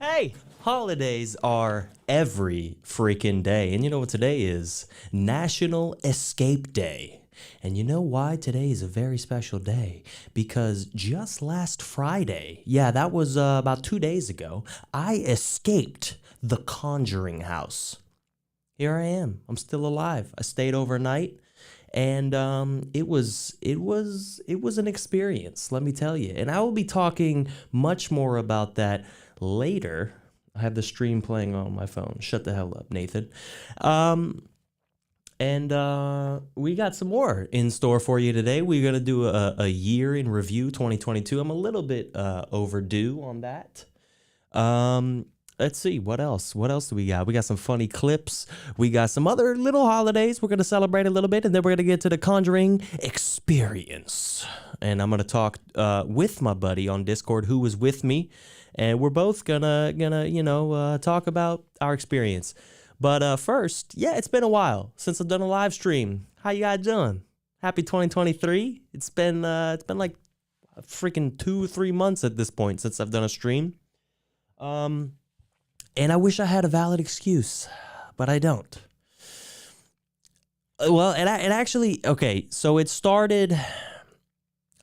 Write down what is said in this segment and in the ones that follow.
Hey, holidays are every freaking day. And you know what today is? National Escape Day. And you know why today is a very special day? Because just last Friday, yeah, that was about 2 days ago, I escaped the Conjuring House. Here I am. I'm still alive. I stayed overnight, and it was an experience, let me tell you. And I will be talking much more about that later. I have the stream playing on my phone. Shut the hell up, Nathan. And we got some more in store for you today. We're going to do a year in review 2022. I'm a little bit overdue on that. Let's see, what else? What else do we got? We got some funny clips. We got some other little holidays we're going to celebrate a little bit, and then we're going to get to the Conjuring experience. And I'm going to talk with my buddy on Discord who was with me, and we're both gonna talk about our experience. But first, yeah, it's been a while since I've done a live stream. How you guys doing? Happy 2023. It's been like a freaking 2-3 months at this point since I've done a stream. And I wish I had a valid excuse, but I don't. Well, and actually, okay, so it started,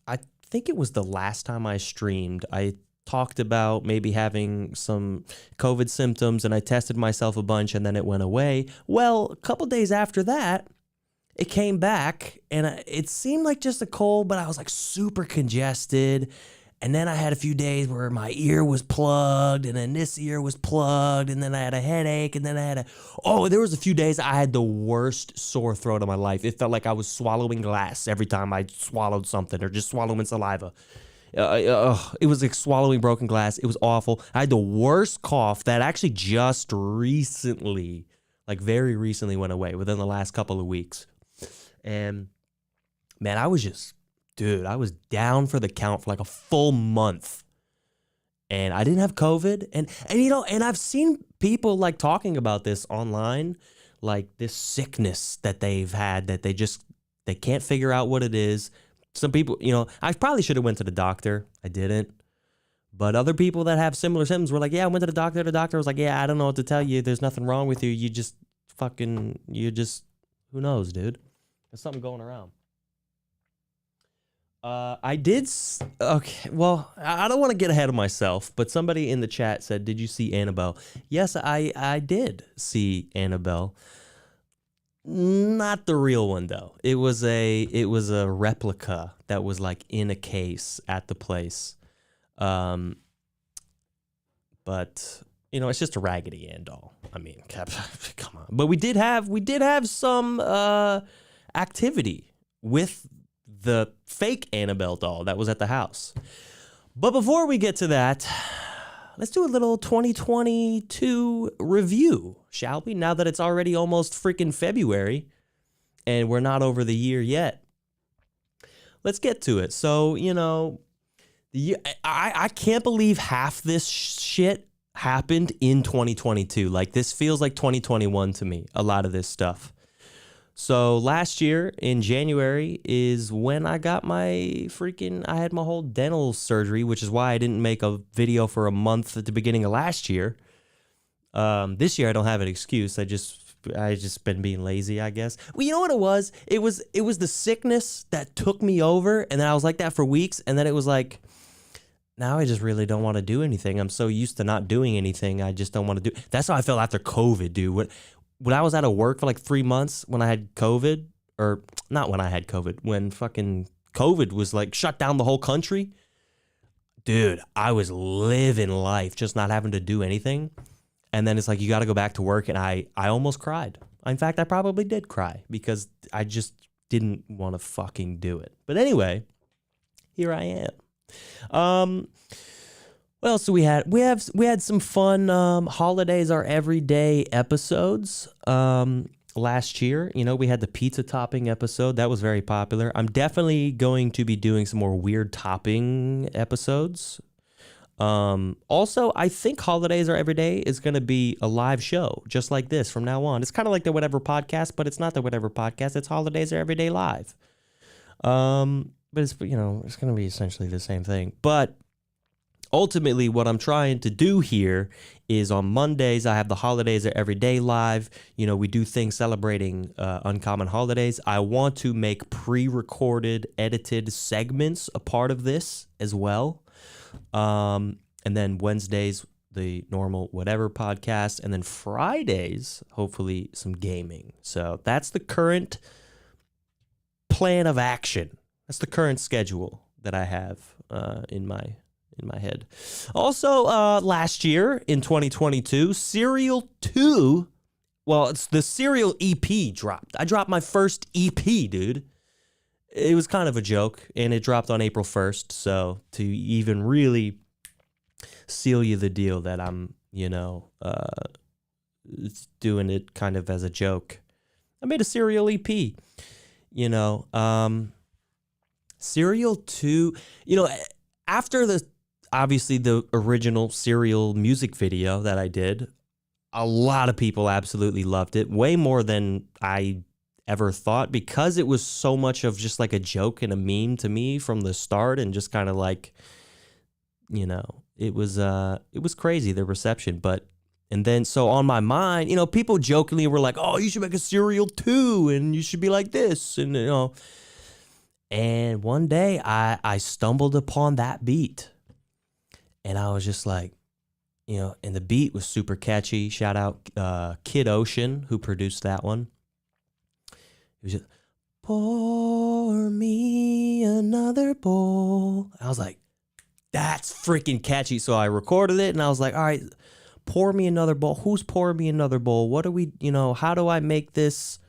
I think it was the last time I streamed. I talked about maybe having some COVID symptoms, and I tested myself a bunch, and then it went away. Well, a couple days after that, it came back, and it seemed like just a cold, but I was like super congested. And then I had a few days where my ear was plugged, and then this ear was plugged, and then I had a headache, and then there was a few days I had the worst sore throat of my life. It felt like I was swallowing glass every time I swallowed something, or just swallowing saliva. It was like swallowing broken glass. It was awful. I had the worst cough that actually just recently, like very recently, went away within the last couple of weeks. And man, I was down for the count for like a full month, and I didn't have COVID. And I've seen people like talking about this online, like this sickness that they've had that they can't figure out what it is. Some people, I probably should have went to the doctor. I didn't. But other people that have similar symptoms were like, yeah, I went to the doctor. The doctor was like, yeah, I don't know what to tell you. There's nothing wrong with you. Who knows, dude? There's something going around. Okay, well, I don't want to get ahead of myself, but somebody in the chat said, did you see Annabelle? Yes, I did see Annabelle. Not the real one, though. It was a replica that was like in a case at the place. But it's just a Raggedy Ann doll. I mean, come on. But we did have some activity with the fake Annabelle doll that was at the house. But before we get to that, let's do a little 2022 review, shall we? Now that it's already almost freaking February and we're not over the year yet. Let's get to it. So, I can't believe half this shit happened in 2022. Like, this feels like 2021 to me, a lot of this stuff. So last year in January is when I got I had my whole dental surgery, which is why I didn't make a video for a month at the beginning of last year. This year I don't have an excuse. I just been being lazy, I guess. Well, you know what it was? It was the sickness that took me over, and then I was like that for weeks, and then it was like, now I just really don't want to do anything. I'm so used to not doing anything. I just don't want to do. That's how I felt after COVID, dude. When I was out of work for like 3 months when I had COVID, or not when I had COVID, when fucking COVID was like shut down the whole country, dude, I was living life, just not having to do anything. And then it's like, you got to go back to work. And I almost cried. In fact, I probably did cry because I just didn't want to fucking do it. But anyway, here I am. Well, so we had some fun holidays are everyday episodes last year. We had the pizza topping episode that was very popular. I'm definitely going to be doing some more weird topping episodes. Also, I think holidays are everyday is going to be a live show just like this from now on. It's kind of like the Whatever Podcast, but it's not the Whatever Podcast. It's holidays are everyday live. But it's it's going to be essentially the same thing. But ultimately what I'm trying to do here is on Mondays, I have the holidays are every day live. You know, we do things celebrating uncommon holidays. I want to make pre-recorded, edited segments a part of this as well. And then Wednesdays, the normal whatever podcast. And then Fridays, hopefully some gaming. So that's the current plan of action. That's the current schedule that I have in my head. Also, last year in 2022, Serial 2, well, it's the Serial EP dropped. I dropped my first EP, dude. It was kind of a joke, and it dropped on April 1st. So to even really seal you the deal that I'm, doing it kind of as a joke, I made a Serial EP. Serial 2, after obviously the original Serial music video that I did, a lot of people absolutely loved it, way more than I ever thought, because it was so much of just like a joke and a meme to me from the start, and just kind of like, it was crazy, the reception. And then so on my mind, people jokingly were like, oh, you should make a Serial 2 and you should be like this, and and one day I stumbled upon that beat. And I was just like, and the beat was super catchy. Shout out Kid Ocean, who produced that one. It was just, pour me another bowl. I was like, that's freaking catchy. So I recorded it, and I was like, all right, pour me another bowl. Who's pouring me another bowl? What do we, how do I make this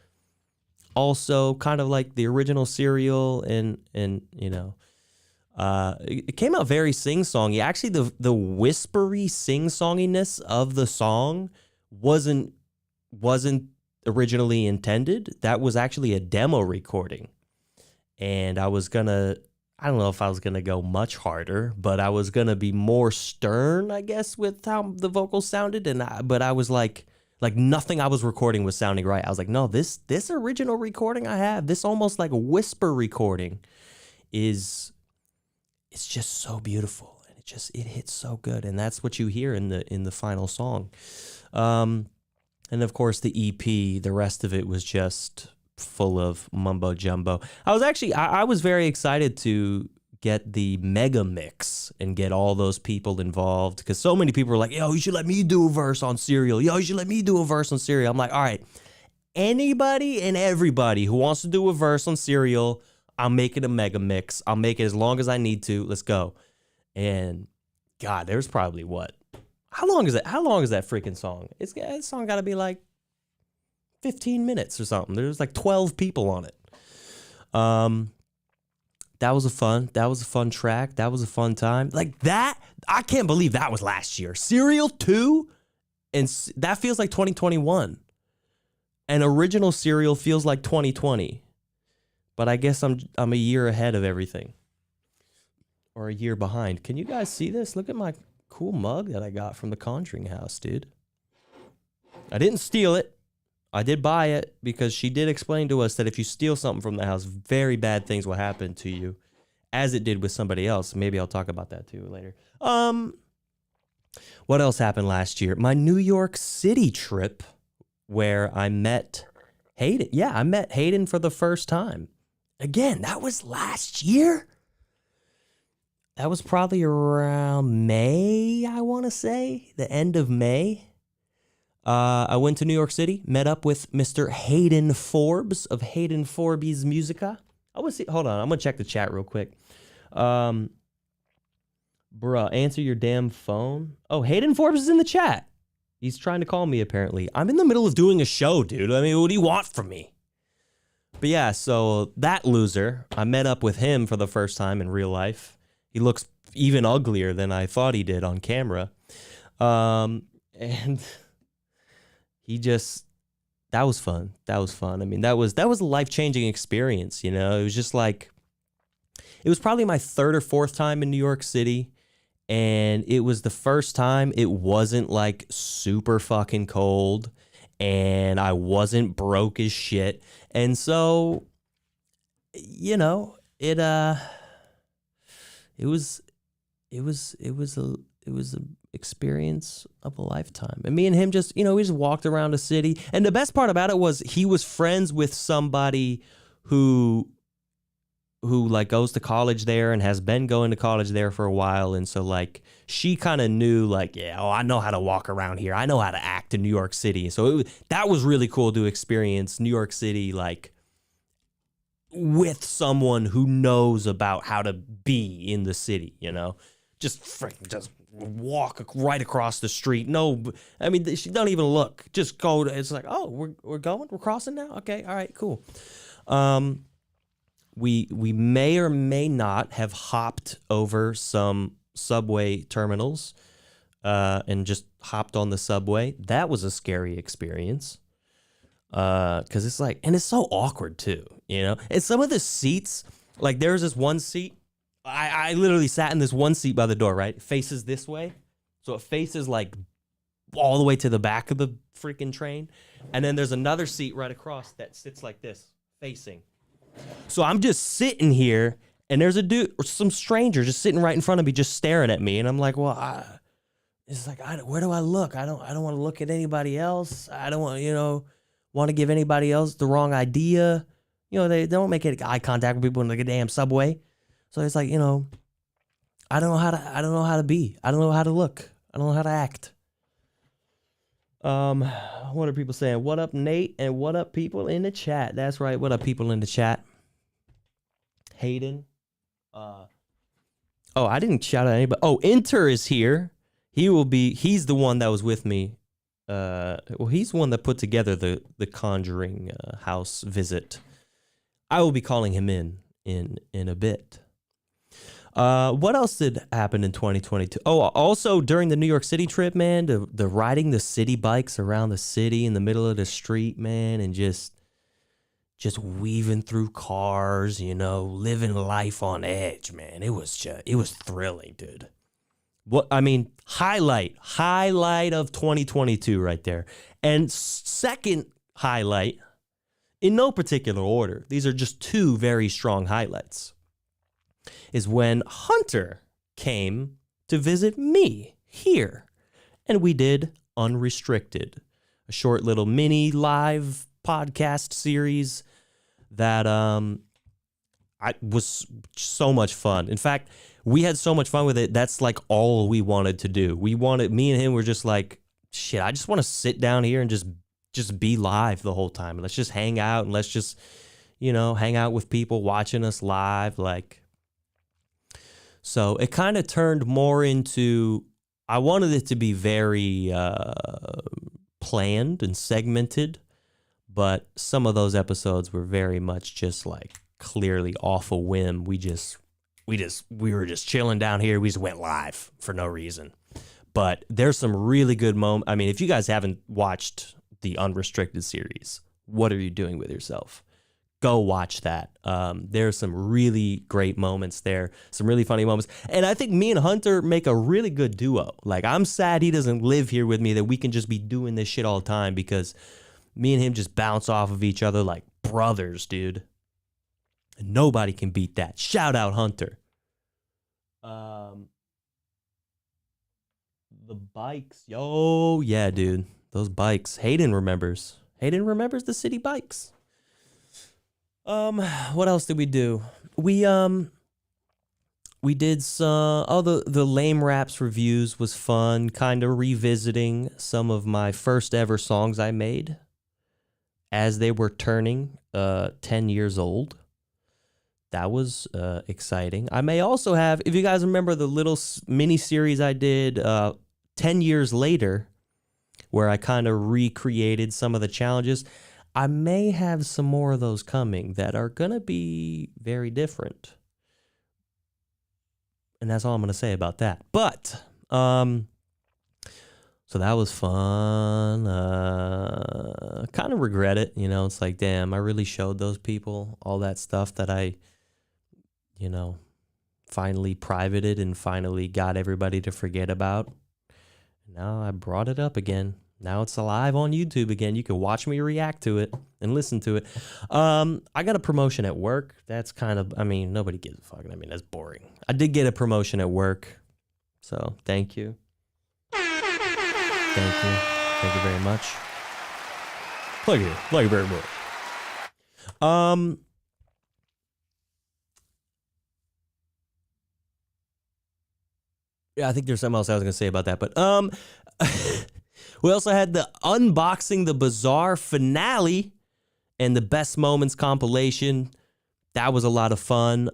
also kind of like the original Serial? And it came out very sing-songy. Actually, the whispery sing-songiness of the song wasn't originally intended. That was actually a demo recording. And I don't know if I was gonna go much harder, but I was gonna be more stern, I guess, with how the vocals sounded. But I was like nothing I was recording was sounding right. I was like, no, this original recording I have, this almost like a whisper recording, it's just so beautiful, and it hits so good, and that's what you hear in the final song. And of course the EP, the rest of it was just full of mumbo jumbo. I was very excited to get the mega mix and get all those people involved, because so many people were like, yo, you should let me do a verse on Serial. Yo, you should let me do a verse on Serial. I'm like, all right, anybody and everybody who wants to do a verse on Serial, I'll make it a mega mix. I'll make it as long as I need to. Let's go. And God, there's probably how long is that freaking song? That song got to be like 15 minutes or something. There's like 12 people on it. That was a fun track. That was a fun time. Like that, I can't believe that was last year. Serial 2, and that feels like 2021. And original Serial feels like 2020. But I guess I'm a year ahead of everything. Or a year behind. Can you guys see this? Look at my cool mug that I got from the Conjuring House, dude. I didn't steal it. I did buy it, because she did explain to us that if you steal something from the house, very bad things will happen to you, as it did with somebody else. Maybe I'll talk about that too later. What else happened last year? My New York City trip, where I met Hayden. Yeah, I met Hayden for the first time. Again, that was last year? That was probably around May, I want to say. The end of May. I went to New York City, met up with Mr. Hayden Forbes of Hayden Forbes Musica. Hold on, I'm going to check the chat real quick. Bruh, answer your damn phone. Oh, Hayden Forbes is in the chat. He's trying to call me, apparently. I'm in the middle of doing a show, dude. I mean, what do you want from me? But yeah, so that loser, I met up with him for the first time in real life. He looks even uglier than I thought he did on camera. And that was fun. I mean, that was a life-changing experience, It was just like, it was probably my third or fourth time in New York City. And it was the first time it wasn't like super fucking cold, and I wasn't broke as shit. And so, it was it was a experience of a lifetime. And me and him just, we just walked around the city. And the best part about it was he was friends with somebody who like goes to college there and has been going to college there for a while. And so like she kind of knew like, I know how to walk around here. I know how to act in New York City. So that was really cool to experience New York City like with someone who knows about how to be in the city, just walk right across the street. No, I mean, she don't even look, just go. It's like, oh, we're crossing now. Okay. All right, cool. We may or may not have hopped over some subway terminals and just hopped on the subway. That was a scary experience because it's like, and it's so awkward too, And some of the seats, like there's this one seat, I literally sat in this one seat by the door, right? It faces this way. So it faces like all the way to the back of the freaking train. And then there's another seat right across that sits like this, facing. So I'm just sitting here, and there's a dude or some stranger just sitting right in front of me, just staring at me, and I'm like, well, it's like, where do I look? I don't want to look at anybody else. I don't want to give anybody else the wrong idea. They don't make eye contact with people in like a damn subway. So it's like, I don't know how to be. I don't know how to look. I don't know how to act. What are people saying? What up, Nate? And what up, people in the chat? That's right. What up, people in the chat? Hayden. I didn't shout out anybody. Oh, Inter is here. He's the one that was with me. He's the one that put together the Conjuring House visit. I will be calling him in a bit. What else did happen in 2022? Oh, also during the New York City trip, man, the riding the city bikes around the city in the middle of the street, man, and just weaving through cars, living life on edge, man. It was thrilling, dude. Highlight of 2022 right there. And second highlight, in no particular order, these are just two very strong highlights, is when Hunter came to visit me here. And we did Unrestricted, a short little mini live podcast series that was so much fun. In fact, we had so much fun with it. That's like all we wanted to do. Me and him were just like, shit, I just want to sit down here and just be live the whole time. Let's just hang out and let's just, hang out with people watching us live. So it kind of turned more into, I wanted it to be very planned and segmented, but some of those episodes were very much just like clearly off a whim. We were just chilling down here. We just went live for no reason. But there's some really good moments. I mean, if you guys haven't watched the Unrestricted series, what are you doing with yourself? Go watch that. There's some really great moments there, some really funny moments. And I think me and Hunter make a really good duo. Like, I'm sad he doesn't live here with me, that we can just be doing this shit all the time, because me and him just bounce off of each other like brothers, dude. And nobody can beat that. Shout out Hunter. The bikes. Yo, yeah, dude. Those bikes. Hayden remembers the city bikes. What else did we do? We did some, the Lame Raps reviews was fun, kind of revisiting some of my first ever songs I made as they were turning 10 years old. That was exciting. I may also have, if you guys remember the little mini series I did 10 years later, where I kind of recreated some of the challenges, I may have some more of those coming that are going to be very different. And that's all I'm going to say about that. But, so that was fun. Kind of regret it. It's like, damn, I really showed those people all that stuff that I, finally privated and finally got everybody to forget about. Now I brought it up again. Now it's alive on YouTube again. You can watch me react to it and listen to it. I got a promotion at work. That's kind of, nobody gives a fuck. That's boring. I did get a promotion at work. So thank you. Thank you. Thank you very much. Thank you. Thank you very much. Yeah, I think there's something else I was gonna say about that, but we also had the Unboxing the Bazaar finale and the Best Moments compilation. That was a lot of fun.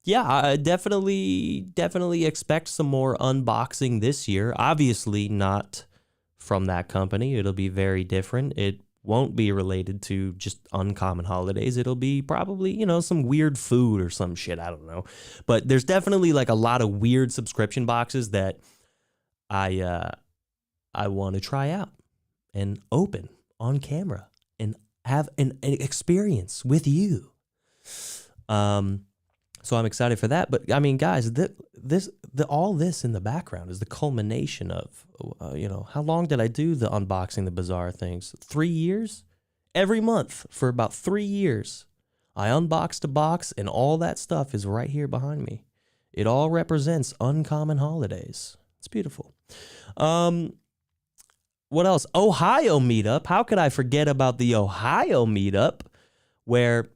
Yeah, I definitely expect some more unboxing this year. Obviously not from that company. It'll be very different. It won't be related to just uncommon holidays. It'll be probably, some weird food or some shit. I don't know. But there's definitely like a lot of weird subscription boxes that I want to try out and open on camera and have an experience with you. So I'm excited for that. But I mean, guys, all this in the background is the culmination of, how long did I do the Unboxing the Bazaar things? 3 years? Every month for about 3 years. I unboxed a box and all that stuff is right here behind me. It all represents uncommon holidays. It's beautiful. What else? Ohio meetup. How could I forget about the Ohio meetup where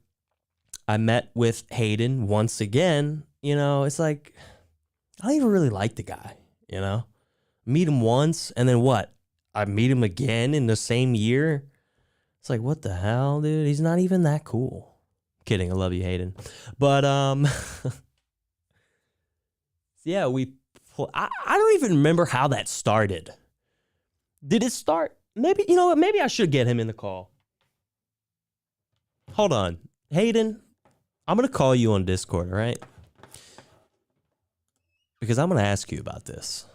I met with Hayden once again? It's like, I don't even really like the guy, Meet him once, and then what? I meet him again in the same year? It's like, what the hell, dude? He's not even that cool. Kidding, I love you, Hayden. But, yeah, I don't even remember how that started. Did it start? Maybe, you know what? Maybe I should get him in the call. Hold on. Hayden, I'm going to call you on Discord, all right? Because I'm going to ask you about this.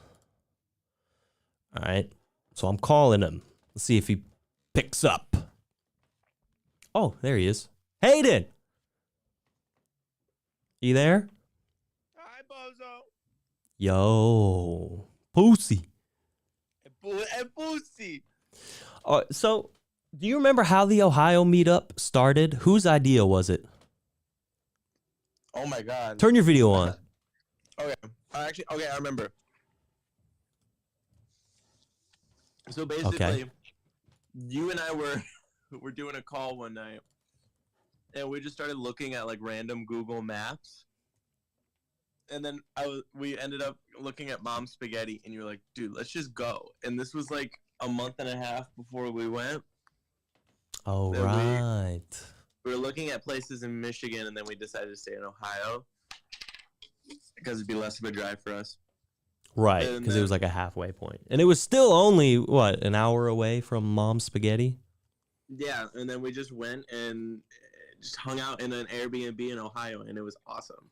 All right? So I'm calling him. Let's see if he picks up. Oh, there he is. Hayden! You there? Hi, Bozo. Yo. Pussy. And Boosie. So, do you remember how the Ohio meetup started? Whose idea was it? Oh, my God. Turn your video on. Okay. I remember. So, basically, you and I were doing a call one night, and we just started looking at, like, random Google Maps. And then we ended up looking at Mom's Spaghetti, and you were like, dude, let's just go. And this was like a month and a half before we went. Oh, right. We were looking at places in Michigan, and then we decided to stay in Ohio because it'd be less of a drive for us. Right, because it was like a halfway point. And it was still only, an hour away from Mom's Spaghetti? Yeah, and then we just went and just hung out in an Airbnb in Ohio, and it was awesome.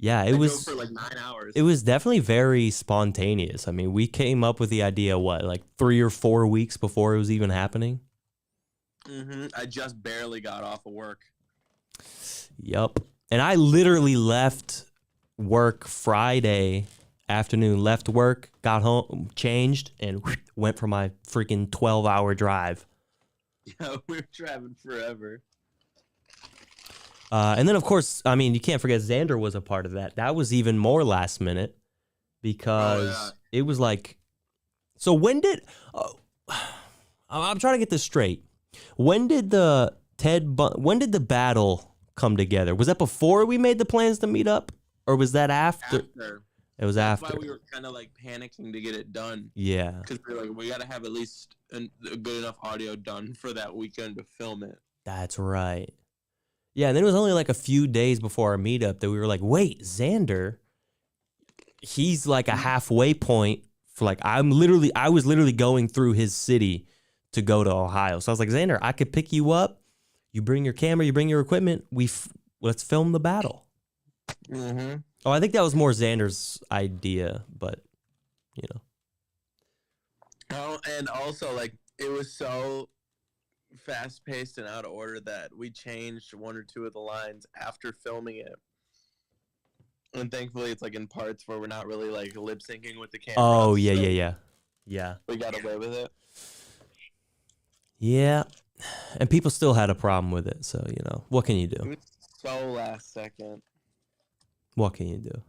Yeah, it was for like 9 hours. It was definitely very spontaneous. I mean, we came up with the idea, like 3 or 4 weeks before it was even happening? Mm-hmm. I just barely got off of work. Yup. And I literally left work Friday afternoon, left work, got home, changed, and went for my freaking 12-hour drive. Yeah, we were driving forever. And then, of course, I mean, you can't forget Xander was a part of that. That was even more last minute because it was like, so when did, I'm trying to get this straight. When did the battle come together? Was that before we made the plans to meet up, or was that after? It was after. That's why we were kind of like panicking to get it done. Yeah. Because we were like, we got to have at least a good enough audio done for that weekend to film it. That's right. Yeah, and then it was only like a few days before our meetup that we were like, wait, Xander, he's like a halfway point for like, I was literally going through his city to go to Ohio. So I was like, Xander, I could pick you up. You bring your camera, you bring your equipment. Let's film the battle. Mm-hmm. Oh, I think that was more Xander's idea, but, Oh, and also, like, it was so fast-paced and out of order that we changed 1 or 2 of the lines after filming it. And thankfully, it's, like, in parts where we're not really, like, lip-syncing with the camera. Oh, yeah. Yeah. We got away with it. Yeah. And people still had a problem with it, so, what can you do? It was so last second. What can you do?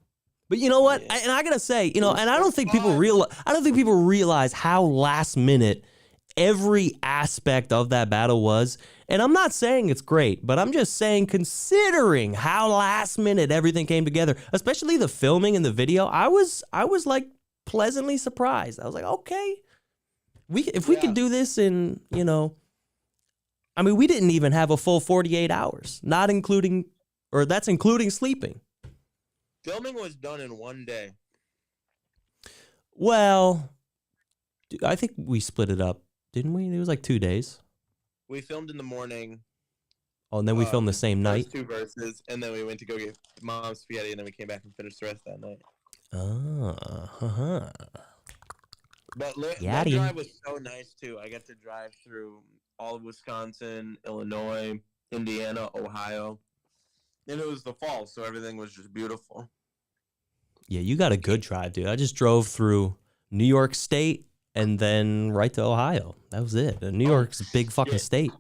But you know what? And I gotta say, and I don't think people realize how last minute every aspect of that battle was. And I'm not saying it's great, but I'm just saying, considering how last minute everything came together, especially the filming and the video, I was like pleasantly surprised. I was like, okay, if we could do this in, I mean, we didn't even have a full 48 hours, that's including sleeping. Filming was done in one day. Well, I think we split it up, didn't we? It was like 2 days. We filmed in the morning. Oh, and then we filmed the same night? 2 verses, and then we went to go get mom's spaghetti, and then we came back and finished the rest that night. But that drive was so nice, too. I got to drive through all of Wisconsin, Illinois, Indiana, Ohio. And it was the fall, so everything was just beautiful. Yeah, you got a good drive, dude. I just drove through New York State and then right to Ohio. That was it. New York's a big fucking state.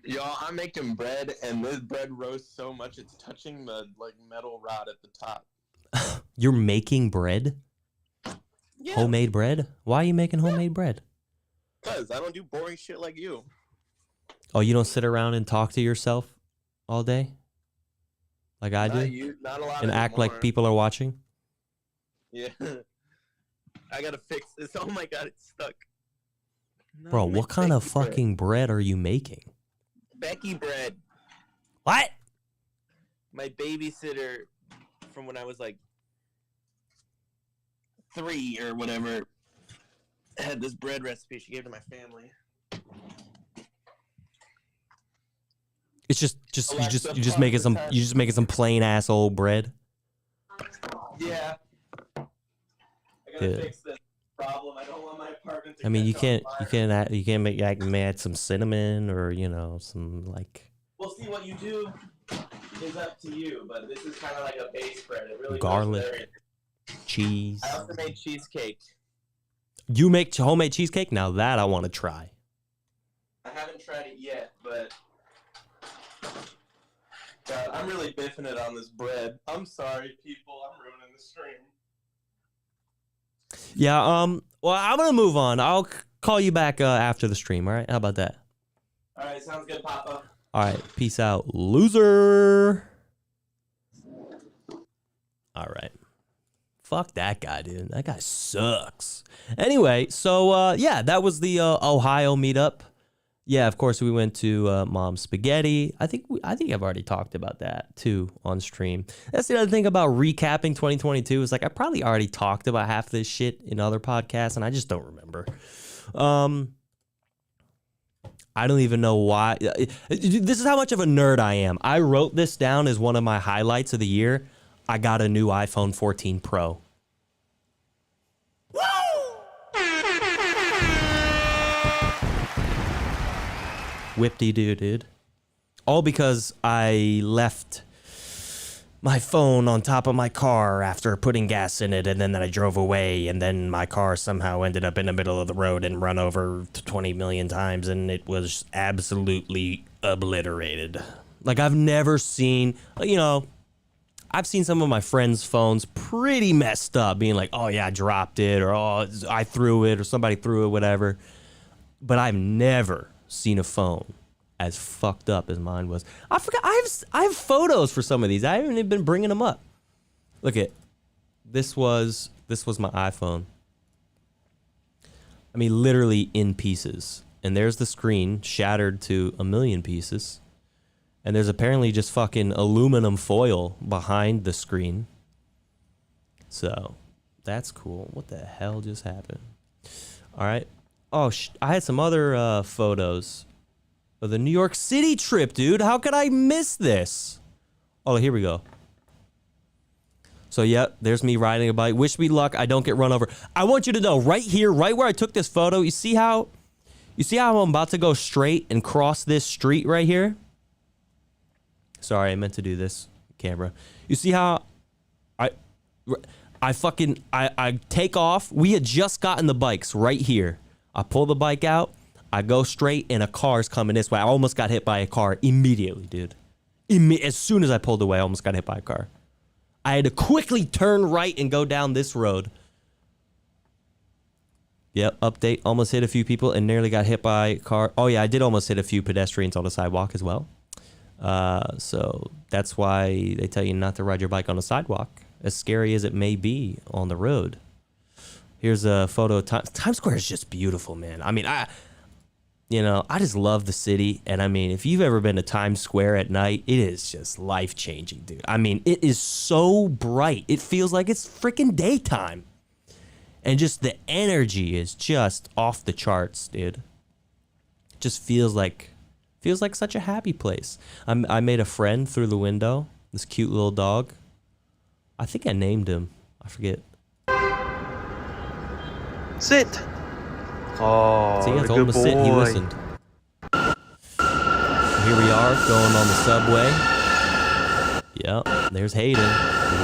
Y'all, I'm making bread, and this bread roasts so much it's touching the metal rod at the top. You're making bread? Yeah. Homemade bread? Why are you making homemade bread? Because I don't do boring shit like you. Oh, you don't sit around and talk to yourself all day? Like I do? Not a lot and anymore. Act like people are watching? Yeah. I gotta fix this. Oh my god, it's stuck. No, bro, what kind of fucking bread are you making? Becky bread. What? My babysitter from when I was 3 or whatever had this bread recipe she gave to my family. It's just you just making some plain ass old bread. Yeah. I gotta fix this problem. I don't want my apartment to I mean, you can't add some cinnamon or some Well, see, what you do is up to you, but this is kind of like a base bread. It really garlic, cheese. I also made cheesecake. You make homemade cheesecake? Now that I want to try. I haven't tried it yet, but God, I'm really biffing it on this bread. I'm sorry, people. I'm ruining the stream. Yeah, well, I'm going to move on. I'll call you back after the stream, all right? How about that? All right, sounds good, Papa. All right, peace out, loser. All right. Fuck that guy, dude. That guy sucks. Anyway, so, yeah, that was the Ohio meetup. Yeah, of course, we went to Mom's Spaghetti. I think I've already talked about that, too, on stream. That's the other thing about recapping 2022 is, I probably already talked about half this shit in other podcasts, and I just don't remember. I don't even know why. This is how much of a nerd I am. I wrote this down as one of my highlights of the year. I got a new iPhone 14 Pro. Woo! Whip-de-doo, dude. All because I left my phone on top of my car after putting gas in it, and then I drove away, and then my car somehow ended up in the middle of the road and run over 20 million times, and it was absolutely obliterated. I've never seen, I've seen some of my friends' phones pretty messed up, being like, oh yeah, I dropped it, or oh, I threw it, or somebody threw it, whatever. But I've never seen a phone as fucked up as mine was. I forgot. I have photos for some of these. I haven't even been bringing them up. Look at this was my iPhone. I mean, literally in pieces. And there's the screen shattered to a million pieces. And there's apparently just fucking aluminum foil behind the screen. So that's cool. What the hell just happened? All right. Oh, I had some other photos of the New York City trip, dude. How could I miss this? Oh, here we go. So, yeah, there's me riding a bike. Wish me luck. I don't get run over. I want you to know, right here, right where I took this photo, you see how I'm about to go straight and cross this street right here? Sorry, I meant to do this, camera. You see how I take off? We had just gotten the bikes right here. I pull the bike out, I go straight, and a car's coming this way. I almost got hit by a car immediately, dude. As soon as I pulled away, I almost got hit by a car. I had to quickly turn right and go down this road. Yep, update. Almost hit a few people and nearly got hit by a car. Oh, yeah, I did almost hit a few pedestrians on the sidewalk as well. So that's why they tell you not to ride your bike on the sidewalk, as scary as it may be on the road. Here's a photo of Times Square is just beautiful, man. I mean, I just love the city. And I mean, if you've ever been to Times Square at night, it is just life-changing, dude. I mean, it is so bright. It feels like it's freaking daytime. And just the energy is just off the charts, dude. It just feels like such a happy place. I made a friend through the window, this cute little dog. I think I named him. I forget. Sit. Oh, see, I told him to sit. He listened. Here we are going on the subway. Yep, there's Hayden.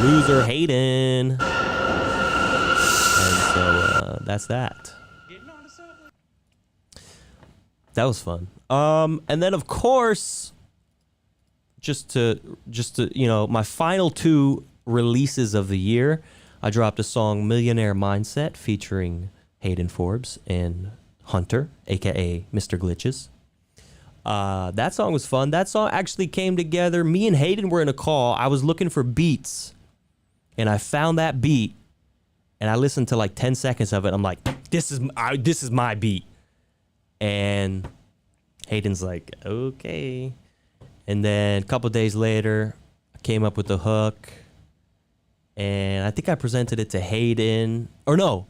Loser Hayden. And so that's that. That was fun. And then of course, just to my final 2 releases of the year, I dropped a song Millionaire Mindset featuring Hayden Forbes and Hunter, aka Mr. Glitches. That song was fun. That song actually came together. Me and Hayden were in a call. I was looking for beats and I found that beat and I listened to like 10 seconds of it. I'm like, this is my beat. And Hayden's like, okay. And then a couple days later, I came up with the hook. And I think I presented it to Hayden. Or no,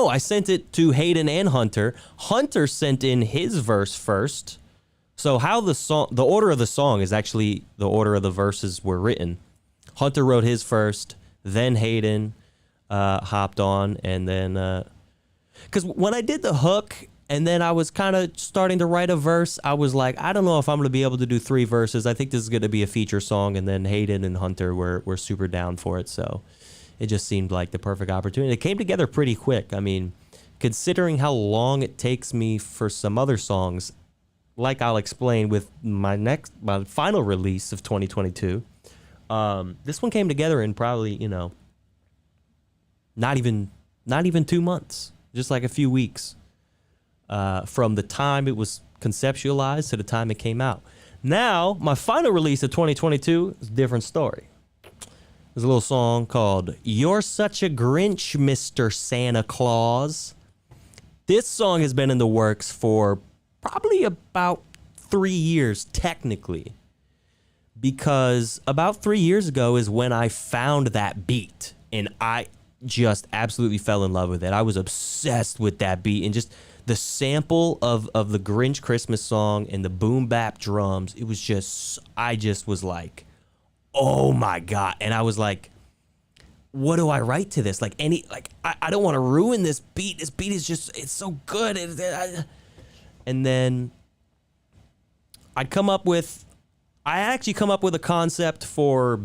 I sent it to Hayden and Hunter. Hunter sent in his verse first. So how the order of the song is actually the order of the verses were written. Hunter wrote his first, then Hayden hopped on. And then, because when I did the hook, and then I was kind of starting to write a verse, I was like, I don't know if I'm going to be able to do 3 verses. I think this is going to be a feature song. And then Hayden and Hunter were super down for it. So it just seemed like the perfect opportunity. It came together pretty quick. I mean, considering how long it takes me for some other songs, like I'll explain with my final release of 2022, this one came together in probably, not even 2 months, just like a few weeks. From the time it was conceptualized to the time it came out. Now, my final release of 2022 is a different story. There's a little song called You're Such a Grinch, Mr. Santa Claus. This song has been in the works for probably about 3 years, technically. Because about 3 years ago is when I found that beat. And I just absolutely fell in love with it. I was obsessed with that beat and just the sample of the Grinch Christmas song and the boom bap drums. It was just, I just was like, oh my God. And I was like, what do I write to this? I don't want to ruin this beat. This beat is just, it's so good. And then I actually come up with a concept for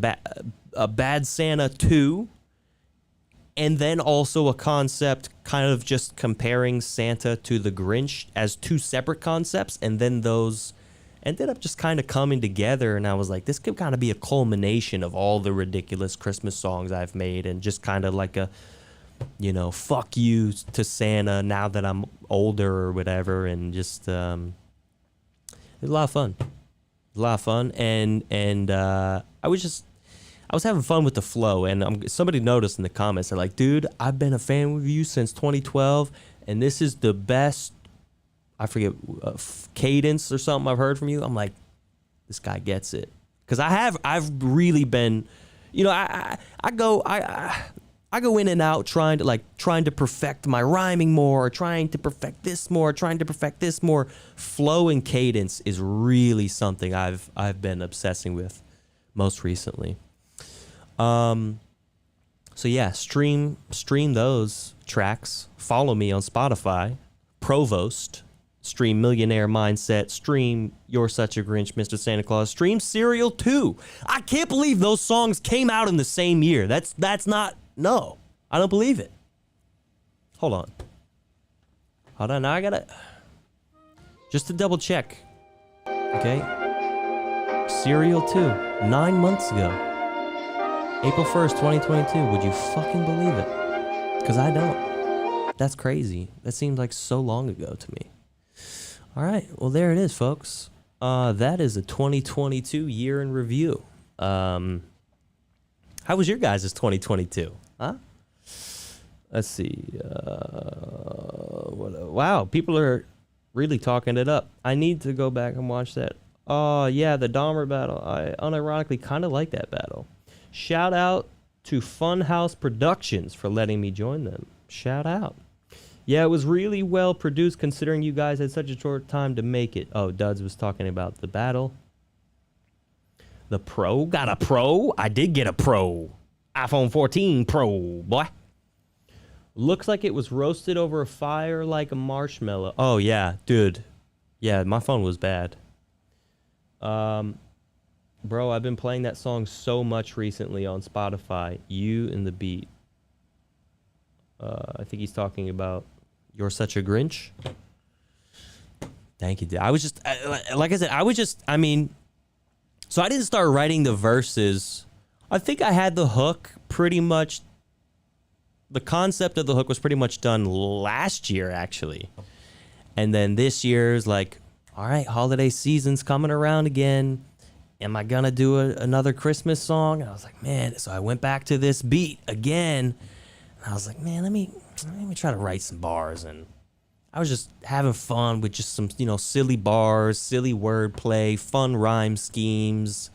a Bad Santa 2. And then also a concept kind of just comparing Santa to the Grinch as 2 separate concepts. And then those ended up just kind of coming together. And I was like, this could kind of be a culmination of all the ridiculous Christmas songs I've made. And just kind of like a, fuck you to Santa now that I'm older or whatever. And just, it was a lot of fun. And I was having fun with the flow, and somebody noticed in the comments, they're like, dude, I've been a fan of you since 2012, and this is the best, I forget, cadence or something I've heard from you. I'm like, this guy gets it. Because I've really been, I go in and out trying to perfect my rhyming more, trying to perfect this more. Flow and cadence is really something I've been obsessing with most recently. So yeah, stream those tracks. Follow me on Spotify, Provost. Stream Millionaire Mindset. Stream You're Such a Grinch, Mr. Santa Claus. Stream Serial 2. I can't believe those songs came out in the same year. That's not, no, I don't believe it. Hold on. Now I gotta, just to double check. Okay. Serial 2, 9 months ago. April 1st, 2022. Would you fucking believe it? Because I don't. That's crazy. That seems like so long ago to me. All right. Well, there it is, folks. That is a 2022 year in review. How was your guys' 2022? Huh? Let's see. Wow, people are really talking it up. I need to go back and watch that. Oh, yeah, the Dahmer battle. I unironically kind of like that battle. Shout out to Funhouse Productions for letting me join them. Shout out. Yeah, it was really well produced considering you guys had such a short time to make it. Oh, Duds was talking about the battle. The Pro? Got a Pro? I did get a Pro. iPhone 14 Pro, boy. Looks like it was roasted over a fire like a marshmallow. Oh, yeah, dude. Yeah, my phone was bad. Bro, I've been playing that song so much recently on Spotify. You and the Beat. I think he's talking about You're Such a Grinch. Thank you, dude. I was just, like I said, so I didn't start writing the verses. I think I had the hook pretty much, the concept of the hook was pretty much done last year, actually. And then this year's like, all right, holiday season's coming around again. Am I gonna do another Christmas song? And I was like, man, so I went back to this beat again. And I was like, man, let me try to write some bars. And I was just having fun with just some, silly bars, silly wordplay, fun rhyme schemes.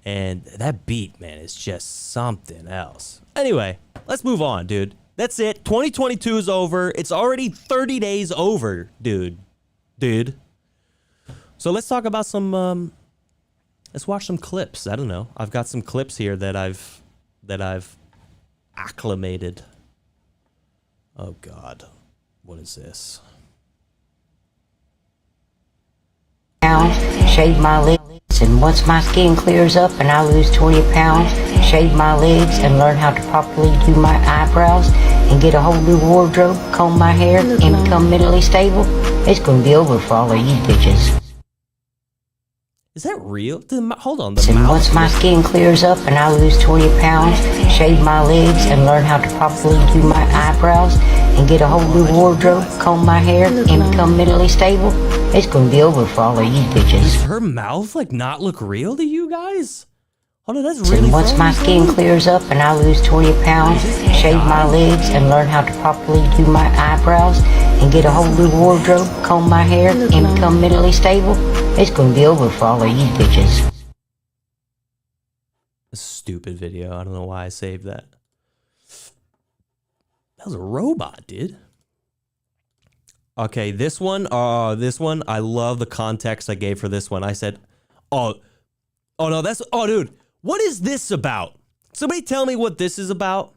And that beat, man, is just something else. Anyway, let's move on, dude. That's it. 2022 is over. It's already 30 days over, dude. So let's talk about some, let's watch some clips. I don't know. I've got some clips here that I've acclimated. Oh, God. What is this? Shave my legs, and once my skin clears up and I lose 20 pounds, shave my legs and learn how to properly do my eyebrows and get a whole new wardrobe, comb my hair, and become mentally stable, it's gonna be over for all of you bitches. Is that real? Hold on. And once my skin clears up and I lose 20 pounds, shave my legs and learn how to properly do my eyebrows and get a whole new wardrobe, comb my hair, and become mentally stable, it's gonna be over for all of you bitches. Does her mouth not look real to you guys? Hold on, that's really And once my skin clears up and I lose 20 pounds, shave my legs and learn how to properly do my eyebrows and get a whole new wardrobe, comb my hair, and become mentally stable, it's gonna be over for all of you bitches. A stupid video. I don't know why I saved that. That was a robot, dude. Okay, this one, I love the context I gave for this one. I said, oh no, dude, what is this about? Somebody tell me what this is about.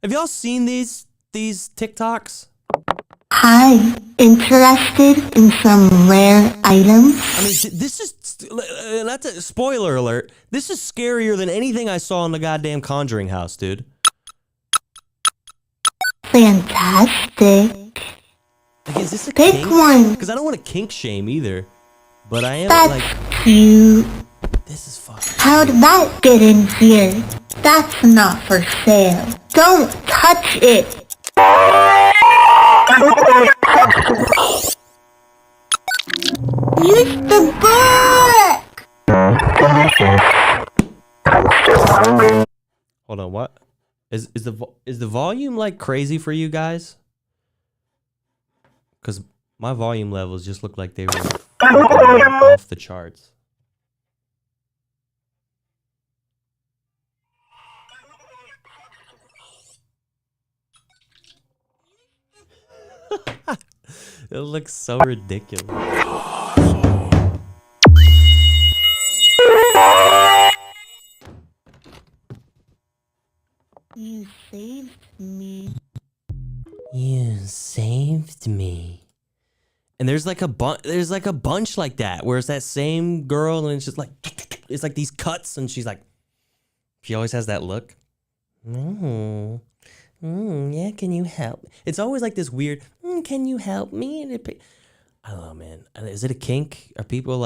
Have y'all seen these TikToks? Hi, interested in some rare items? I mean, this is, that's a spoiler alert. This is scarier than anything I saw in the goddamn Conjuring House, dude. Fantastic. Like, is this a Pick kink? one. Because I don't want to kink shame either. But I am That's cute. this is fucking. How'd that get in here? That's not for sale. Don't touch it. Use the book. Hold on, what? Is the volume crazy for you guys? Because my volume levels just look like they were off the charts. It looks so ridiculous. You saved me. You saved me. And there's like a bunch like that where it's that same girl and it's just like it's like these cuts and she always has that look. Yeah, can you help? It's always like this weird, can you help me? And I don't know, man. Is it a kink? Are people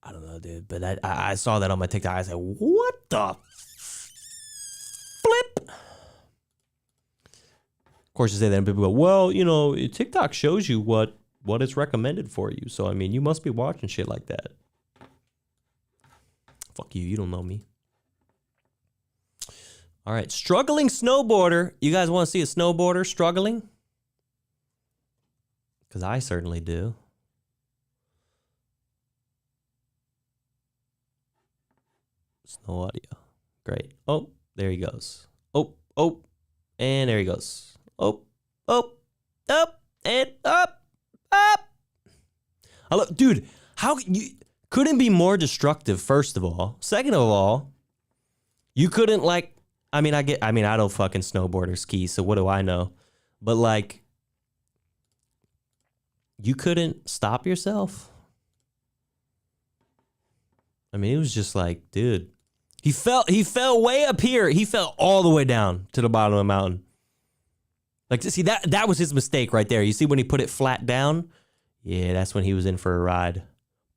I don't know, dude. But I saw that on my TikTok. I said, what the flip? Of course, you say that and people go, well, you know, TikTok shows you what is recommended for you. So, I mean, you must be watching shit like that. Fuck you. You don't know me. All right. Struggling snowboarder. You guys want to see a snowboarder struggling? Because I certainly do. Snow audio. Great. Oh, there he goes. Oh, and there he goes. Oh, up, and up. Dude, how you couldn't be more destructive, first of all. Second of all, you couldn't I don't fucking snowboard or ski, so what do I know? But like, you couldn't stop yourself. I mean, it was just like, dude, he fell way up here. He fell all the way down to the bottom of the mountain. Like, see, that was his mistake right there. You see when he put it flat down? Yeah, that's when he was in for a ride.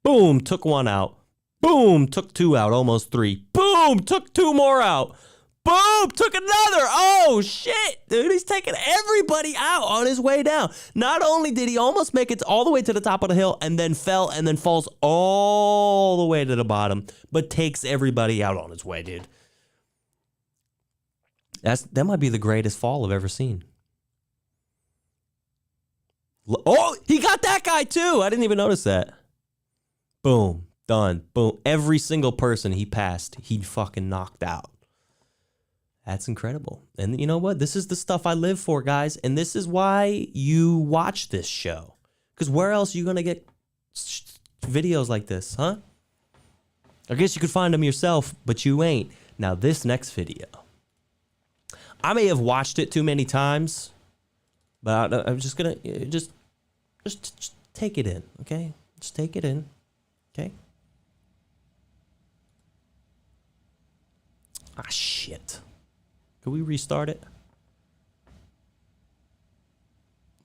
Boom, took one out. Boom, took two out, almost three. Boom, took two more out. Boom, took another. Oh, shit, dude, he's taking everybody out on his way down. Not only did he almost make it all the way to the top of the hill and then fell and then falls all the way to the bottom, but takes everybody out on his way, dude. That might be the greatest fall I've ever seen. Oh, he got that guy too. I didn't even notice that. Boom, done. Boom. Every single person he passed, he fucking knocked out. That's incredible. And you know what? This is the stuff I live for, guys. And this is why you watch this show. Because where else are you going to get videos like this, huh? I guess you could find them yourself, but you ain't. Now, this next video, I may have watched it too many times, but I'm just going to just take it in, okay? Just take it in, okay? Ah, shit. Can we restart it?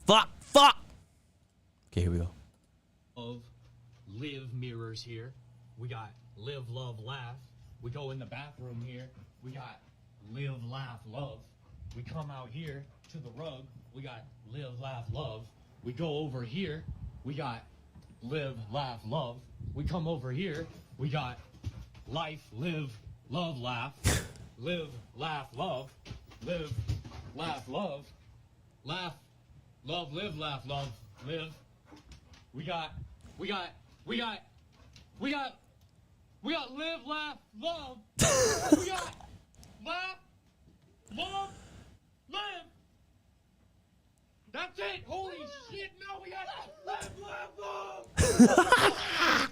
Fuck! Okay, here we go. Of live mirrors here. We got live, love, laugh. We go in the bathroom here. We got live, laugh, love. We come out here to the rug. We got live, laugh, love. We go over here. We got live, laugh, love. We come over here. We got life, live, love, laugh. Live, laugh, love. Live, laugh, love. Laugh, love, live, laugh, love, live. We got live, laugh, love. We got laugh, love, live. That's it. Holy shit! No, we got live, laugh, love.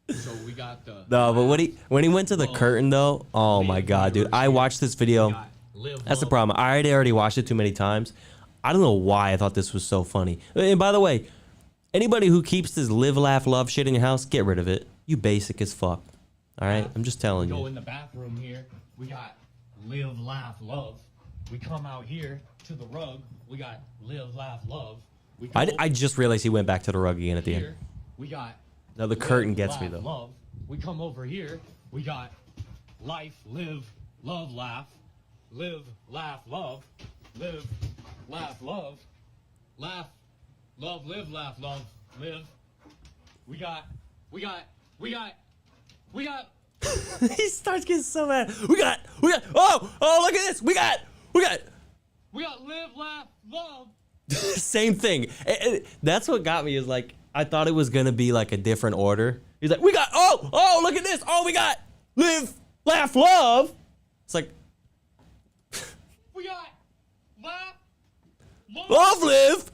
So we got the no, but when he went to the curtain though, oh my god, dude! I watched this video. That's the problem. I already watched it too many times. I don't know why I thought this was so funny. And by the way, anybody who keeps this live, laugh, love shit in your house, get rid of it. You basic as fuck. All right, I'm just telling you. We go in the bathroom here. We got live, laugh, love. We come out here to the rug. We got live, laugh, love. I just realized he went back to the rug again at the end. We got. Now the curtain gets me though. Love. We come over here. We got life, live, love, laugh. Live, laugh, love. Live, laugh, love. Laugh, love, live, laugh, love, live. We got. He starts getting so mad. We got. Oh, look at this. We got live, laugh, love. Same thing. That's what got me is like, I thought it was gonna be like a different order. He's like, we got, oh, look at this. Oh, we got live, laugh, love. It's like, we got laugh, love, live.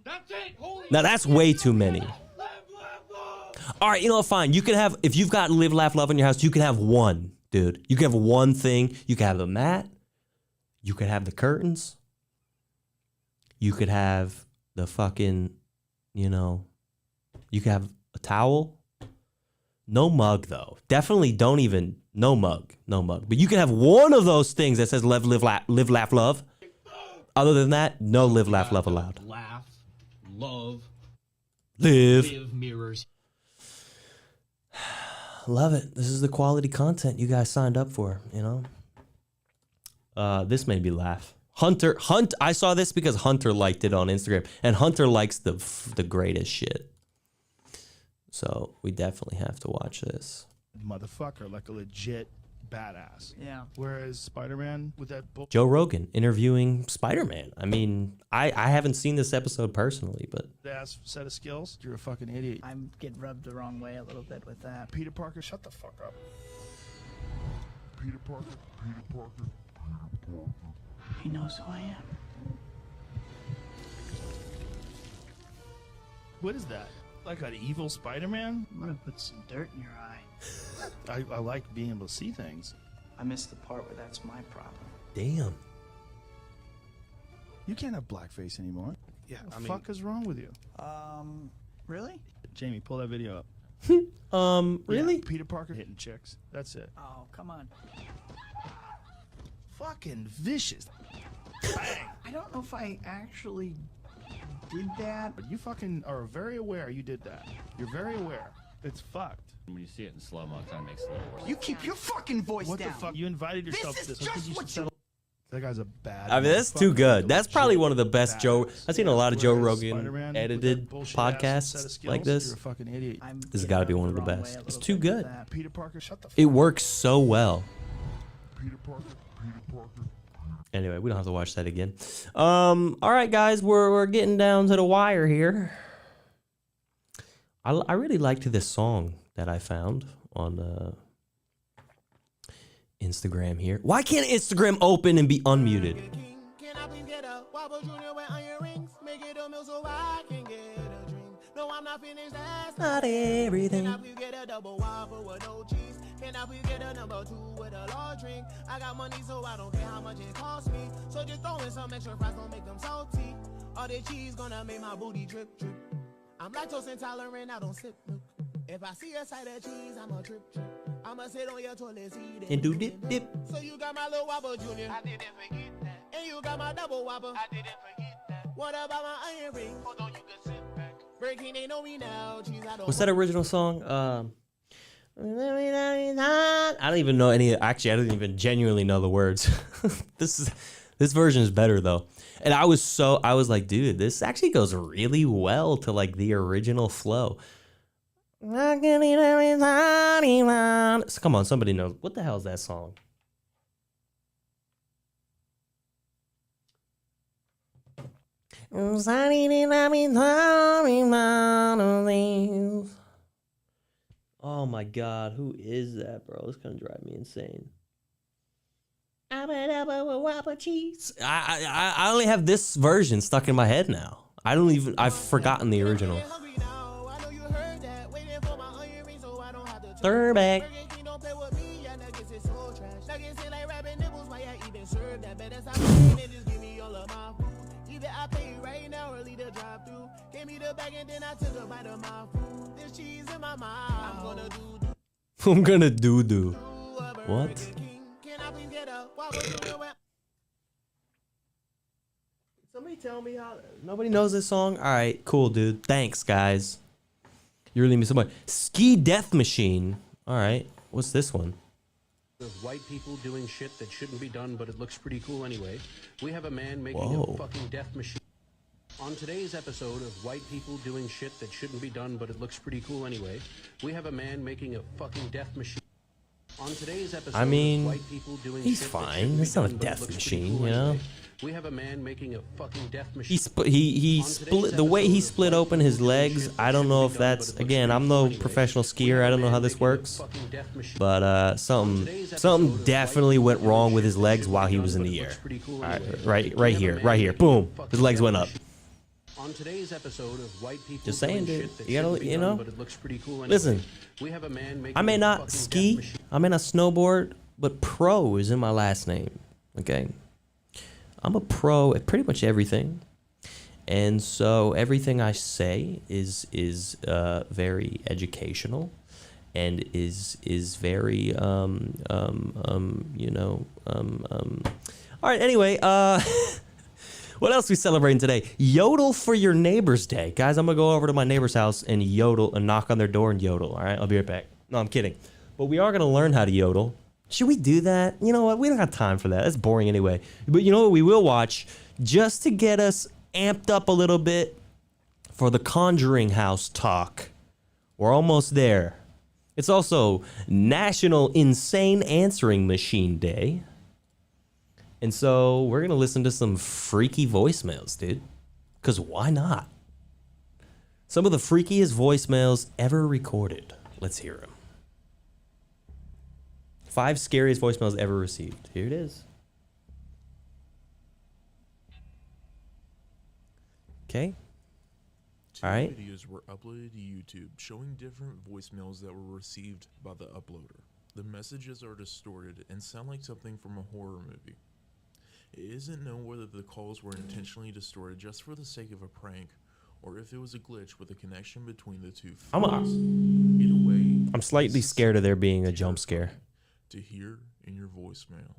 That's it. Holy Now that's way too many. live, laugh, love. All right, you know what? Fine. You can have, if you've got live, laugh, love in your house, you can have one, dude. You can have one thing. You can have the mat. You could have the curtains. You could have the fucking, you could have a towel. No mug, though. Definitely don't even, no mug. But you can have one of those things that says live, laugh, love. Other than that, no live, laugh, love allowed. Laugh, love, Live. mirrors. Love it. This is the quality content you guys signed up for, you know? This made me laugh. I saw this because Hunter liked it on Instagram, and Hunter likes the greatest shit. So we definitely have to watch this. Motherfucker, like a legit badass. Yeah. Whereas Spider-Man with that bull. Joe Rogan interviewing Spider-Man. I mean, I haven't seen this episode personally, but Ass set of skills. You're a fucking idiot. I get rubbed the wrong way a little bit with that. Peter Parker, shut the fuck up. Peter Parker. He knows who I am. What is that? Like an evil Spider-Man? I'm gonna put some dirt in your eye. I like being able to see things. I missed the part where that's my problem. damn. You can't have blackface anymore. Yeah, What the fuck is wrong with you? Really? Jamie, pull that video up. Really? Yeah, Peter Parker hitting chicks. That's it. Oh, come on. Fucking vicious. Bang. I don't know if I actually did that. But you fucking are very aware you did that. You're very aware. It's fucked. When you see it in slow-mo, it kind of makes it a little worse. You keep your fucking voice What down. the fuck? You invited yourself This to is this. just You should what you- settle. That guy's a bad. I mean, that's too motherfucker. good. That's probably Legit one of the best Joe. badass. I've seen a lot of Joe Whereas Rogan Spider-Man with edited that bullshit ass set of podcasts skills, like this. You're a fucking idiot. This has got to be one of the best. It's too good. Peter Parker, shut the fuck It up. works so well. Peter Parker. Anyway, we don't have to watch that again. All right, guys, we're getting down to the wire here. I really liked this song that I found on Instagram here. Why can't Instagram open and be unmuted? Can I please get a Wobble Junior with onion rings? Make it a meal so I can get a drink. No, I'm not finished. That's Not everything. Can I please get a double waffle with no cheese? Can I please get a number 2 with a large drink? I got money, so I don't care how much it costs me. So just throw in some extra fries, don't make them salty. All the cheese gonna make my booty drip, drip. I'm lactose intolerant, I don't sip milk. If I see a side of cheese, I'ma trip, trip. I'ma sit on your toilet seat And do dip dip. So you got my little Wobble Junior. I didn't forget that. And you got my double Wobble. I didn't forget that. What about my onion ring? Hold on, you can sit back. Breaking, they know me now. Cheese, I don't. What's that original song? I don't even know any. Actually, I don't even genuinely know the words. This version is better though. And I was like, dude, this actually goes really well to like the original flow. So come on, somebody knows. What the hell is that song? Oh my God, who is that, bro? It's gonna drive me insane. I only have this version stuck in my head now. I've forgotten the original. Throwback. I'm gonna do. What? Somebody tell me how. Nobody knows this song? All right, cool, dude. Thanks, guys. You're leaving me so much. Ski Death Machine. All right, what's this one? Of white people doing shit that shouldn't be done, but it looks pretty cool anyway. We have a man making Whoa. a fucking death machine. On today's episode of white people doing shit that shouldn't be done, but it looks pretty cool anyway, we have a man making a fucking death machine. On today's episode I mean, of white people doing he's shit fine. that shouldn't It's be not a done, but it death looks machine, pretty cool you know? anyway. We have a man making a fucking death machine. He split the way he split open his legs. I don't know if that's, again, I'm no professional skier. I don't know how this works, but something definitely went wrong with his legs while he was in the air. All right, right here, boom, his legs went up. On today's episode of white people Just saying, doing dude. shit that You gotta, shouldn't be you done, know. but it looks pretty cool anyway. Listen, We have a man making I may a not fucking ski, death machine. I may not snowboard, but pro is in my last name. Okay, I'm a pro at pretty much everything, and so everything I say is very educational, and is very you know. All right. Anyway, what else we celebrating today? Yodel for your neighbor's day, guys. I'm gonna go over to my neighbor's house and yodel and knock on their door and yodel. All right, I'll be right back. No, I'm kidding. But we are going to learn how to yodel. Should we do that? You know what? We don't have time for that. That's boring anyway. But you know what we will watch? Just to get us amped up a little bit for the Conjuring House talk. We're almost there. It's also National Insane Answering Machine Day. And so we're going to listen to some freaky voicemails, dude. Because why not? Some of the freakiest voicemails ever recorded. Let's hear them. 5 scariest voicemails ever received. Here it is. Okay. Two All right. videos were uploaded to YouTube showing different voicemails that were received by the uploader. The messages are distorted and sound like something from a horror movie. It isn't known whether the calls were intentionally distorted just for the sake of a prank, or if it was a glitch with a connection between the two files. Either way, I'm slightly scared of there being a jump scare. to hear in your voicemail.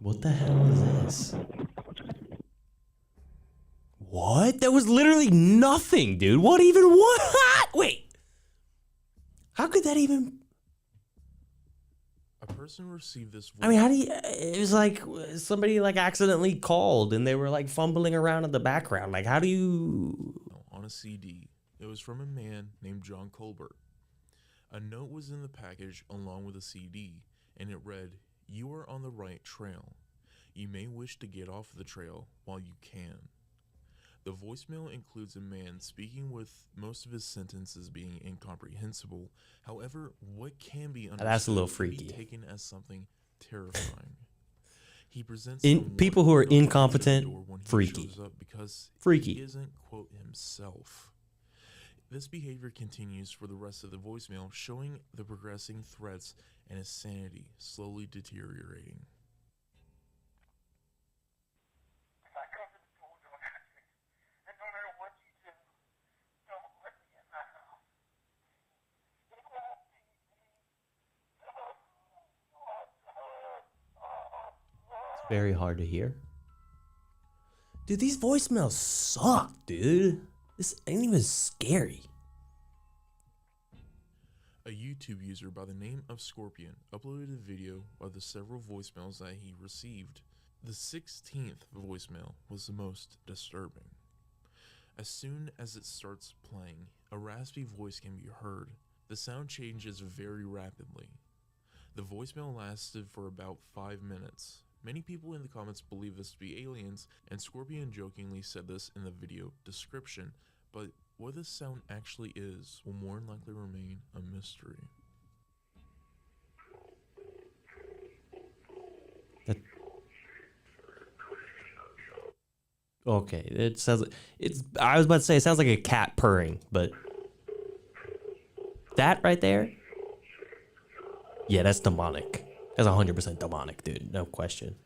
What the hell is this? What? That was literally nothing, dude. What even? What? Wait. How could that even? A person received this voice. I mean, how do you? It was like somebody like accidentally called and they were like fumbling around in the background. Like, how do you? On a CD. It was from a man named John Colbert. A note was in the package along with a CD, and it read, "You are on the right trail. You may wish to get off the trail while you can." The voicemail includes a man speaking with most of his sentences being incomprehensible. However, what can be understood That's a little can be freaky. taken as something terrifying. He presents People who are someone incompetent, at the door when he freaky. shows up because Freaky. he isn't, quote, himself. This behavior continues for the rest of the voicemail, showing the progressing threats and his sanity slowly deteriorating. It's very hard to hear. Dude, these voicemails suck, dude. This ain't even scary. A YouTube user by the name of Scorpion uploaded a video of the several voicemails that he received. The 16th voicemail was the most disturbing. As soon as it starts playing, a raspy voice can be heard. The sound changes very rapidly. The voicemail lasted for about 5 minutes. Many people in the comments believe this to be aliens, and Scorpion jokingly said this in the video description, but what this sound actually is will more than likely remain a mystery. Okay, it says it's. I was about to say it sounds like a cat purring, but that right there, yeah, that's demonic. That's 100% demonic, dude. No question.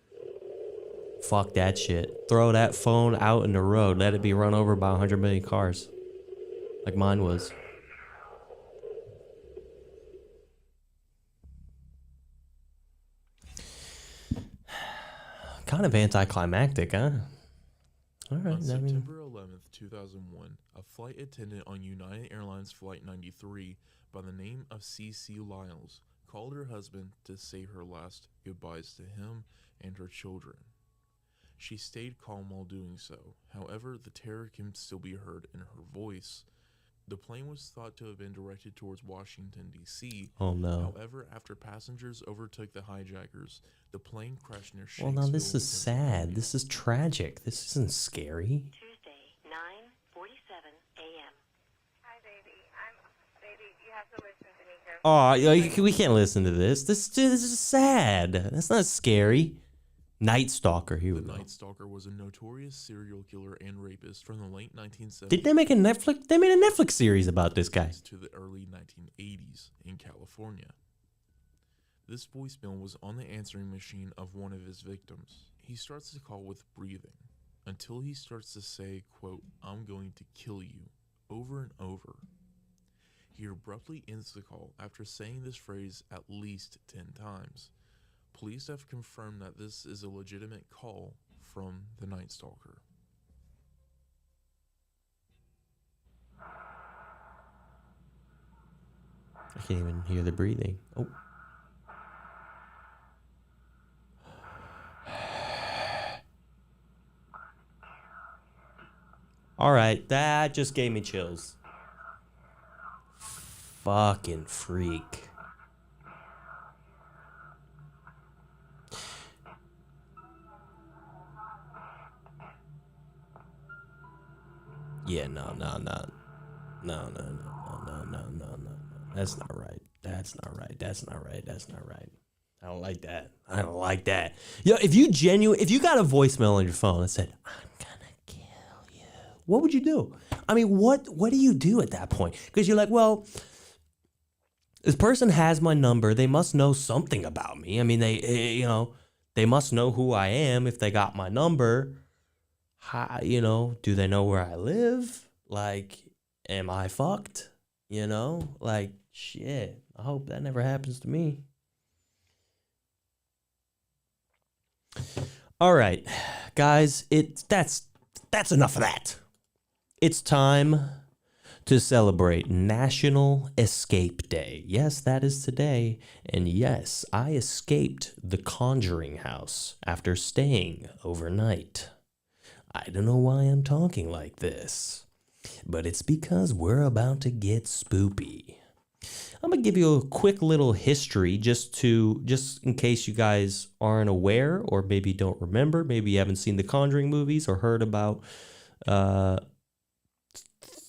Fuck that shit. Throw that phone out in the road. Let it be run over by 100 million cars, like mine was. Kind of anticlimactic, huh? All right. On September 11th, 2001, a flight attendant on United Airlines Flight 93 by the name of C.C. Lyles called her husband to say her last goodbyes to him and her children. She stayed calm while doing so. However, the terror can still be heard in her voice. The plane was thought to have been directed towards Washington, D.C. Oh, no. However, after passengers overtook the hijackers, the plane crashed near Well, Shanksville. now this is sad. This is tragic. This isn't scary. Tuesday, 9:47 a.m. Hi, baby. Baby, you have to listen to me carefully. Oh, we can't listen to this. This is sad. That's not scary. Night Stalker. Here we The go. Night Stalker was a notorious serial killer and rapist from the late 1970s. Did they make a Netflix? They made a Netflix series about this guy. To the early 1980s in California. This voicemail was on the answering machine of one of his victims. He starts the call with breathing until he starts to say, quote, "I'm going to kill you," over and over. He abruptly ends the call after saying this phrase at least 10 times. Police have confirmed that this is a legitimate call from the Night Stalker. I can't even hear the breathing. Oh. All right, that just gave me chills. Fucking freak. Yeah, no. That's not right. That's not right. I don't like that. Yo, if you got a voicemail on your phone that said, "I'm gonna kill you," what would you do? I mean, what do you do at that point? Because you're like, well, this person has my number. They must know something about me. I mean, they must know who I am if they got my number. How, do they know where I live? Like, am I fucked? Like, shit. I hope that never happens to me. All right, guys, that's enough of that. It's time to celebrate National Escape Day. Yes, that is today. And yes, I escaped the Conjuring House after staying overnight. I don't know why I'm talking like this, but it's because we're about to get spoopy. I'm going to give you a quick little history just in case you guys aren't aware or maybe don't remember. Maybe you haven't seen the Conjuring movies or heard about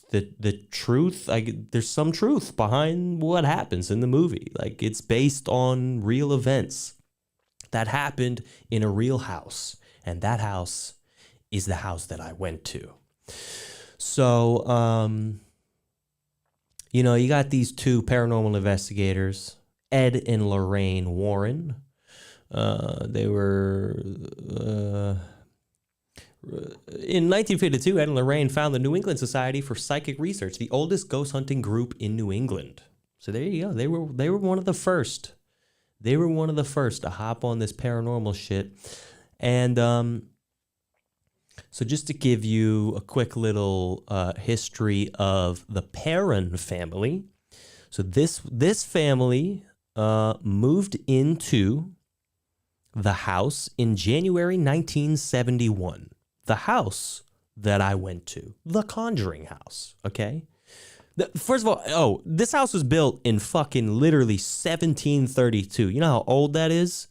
the truth. There's some truth behind what happens in the movie. Like, it's based on real events that happened in a real house. And that house is the house that I went to. So, you got these two paranormal investigators, Ed and Lorraine Warren. They were... in 1952, Ed and Lorraine founded the New England Society for Psychic Research, the oldest ghost hunting group in New England. So there you go. They were one of the first. They were one of the first to hop on this paranormal shit. And so just to give you a quick little history of the Perron family. So this family moved into the house in January 1971. The house that I went to, the Conjuring House, okay? First of all, this house was built in fucking literally 1732. You know how old that is?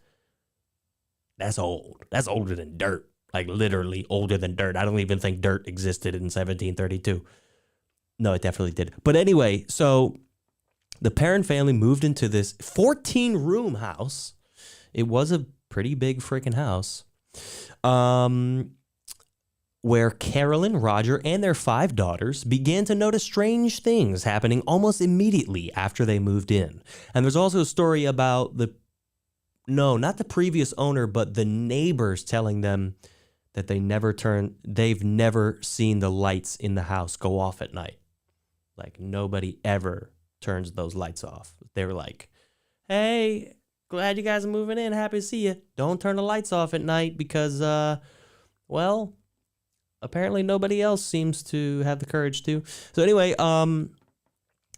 That's old. That's older than dirt. Like, literally older than dirt. I don't even think dirt existed in 1732. No, it definitely did. But anyway, so the Perron family moved into this 14-room house. It was a pretty big freaking house. Where Carolyn, Roger, and their 5 daughters began to notice strange things happening almost immediately after they moved in. And there's also a story about not the previous owner, but the neighbors telling them that they've never seen the lights in the house go off at night. Like, nobody ever turns those lights off. They were like, "Hey, glad you guys are moving in. Happy to see you. Don't turn the lights off at night because, apparently nobody else seems to have the courage to." So anyway,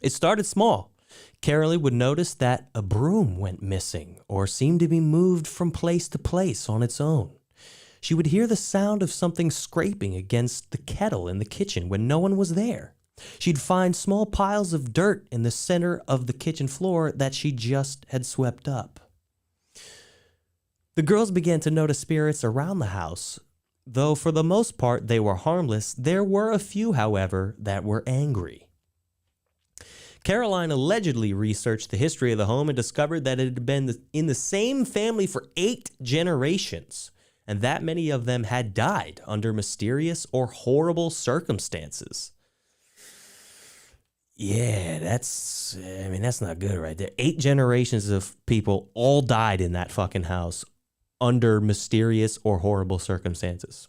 it started small. Carolyn would notice that a broom went missing or seemed to be moved from place to place on its own. She would hear the sound of something scraping against the kettle in the kitchen when no one was there. She'd find small piles of dirt in the center of the kitchen floor that she just had swept up. The girls began to notice spirits around the house. Though for the most part they were harmless, there were a few, however, that were angry. Caroline allegedly researched the history of the home and discovered that it had been in the same family for 8 generations. and that many of them had died under mysterious or horrible circumstances. Yeah, that's not good right there. 8 generations of people all died in that fucking house under mysterious or horrible circumstances.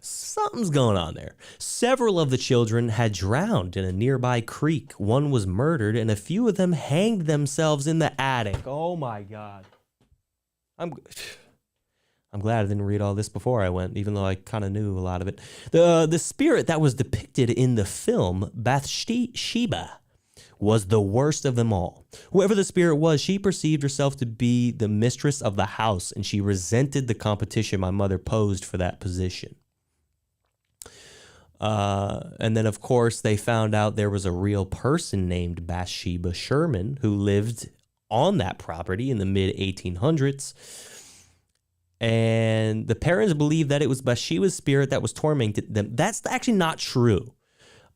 Something's going on there. Several of the children had drowned in a nearby creek. One was murdered, and a few of them hanged themselves in the attic. Oh my God. I'm glad I didn't read all this before I went, even though I kind of knew a lot of it. The spirit that was depicted in the film, Bathsheba, was the worst of them all. Whoever the spirit was, she perceived herself to be the mistress of the house, and she resented the competition my mother posed for that position. And then, of course, they found out there was a real person named Bathsheba Sherman who lived on that property in the mid-1800s. And the parents believed that it was Bathsheba's spirit that was tormenting them. That's actually not true.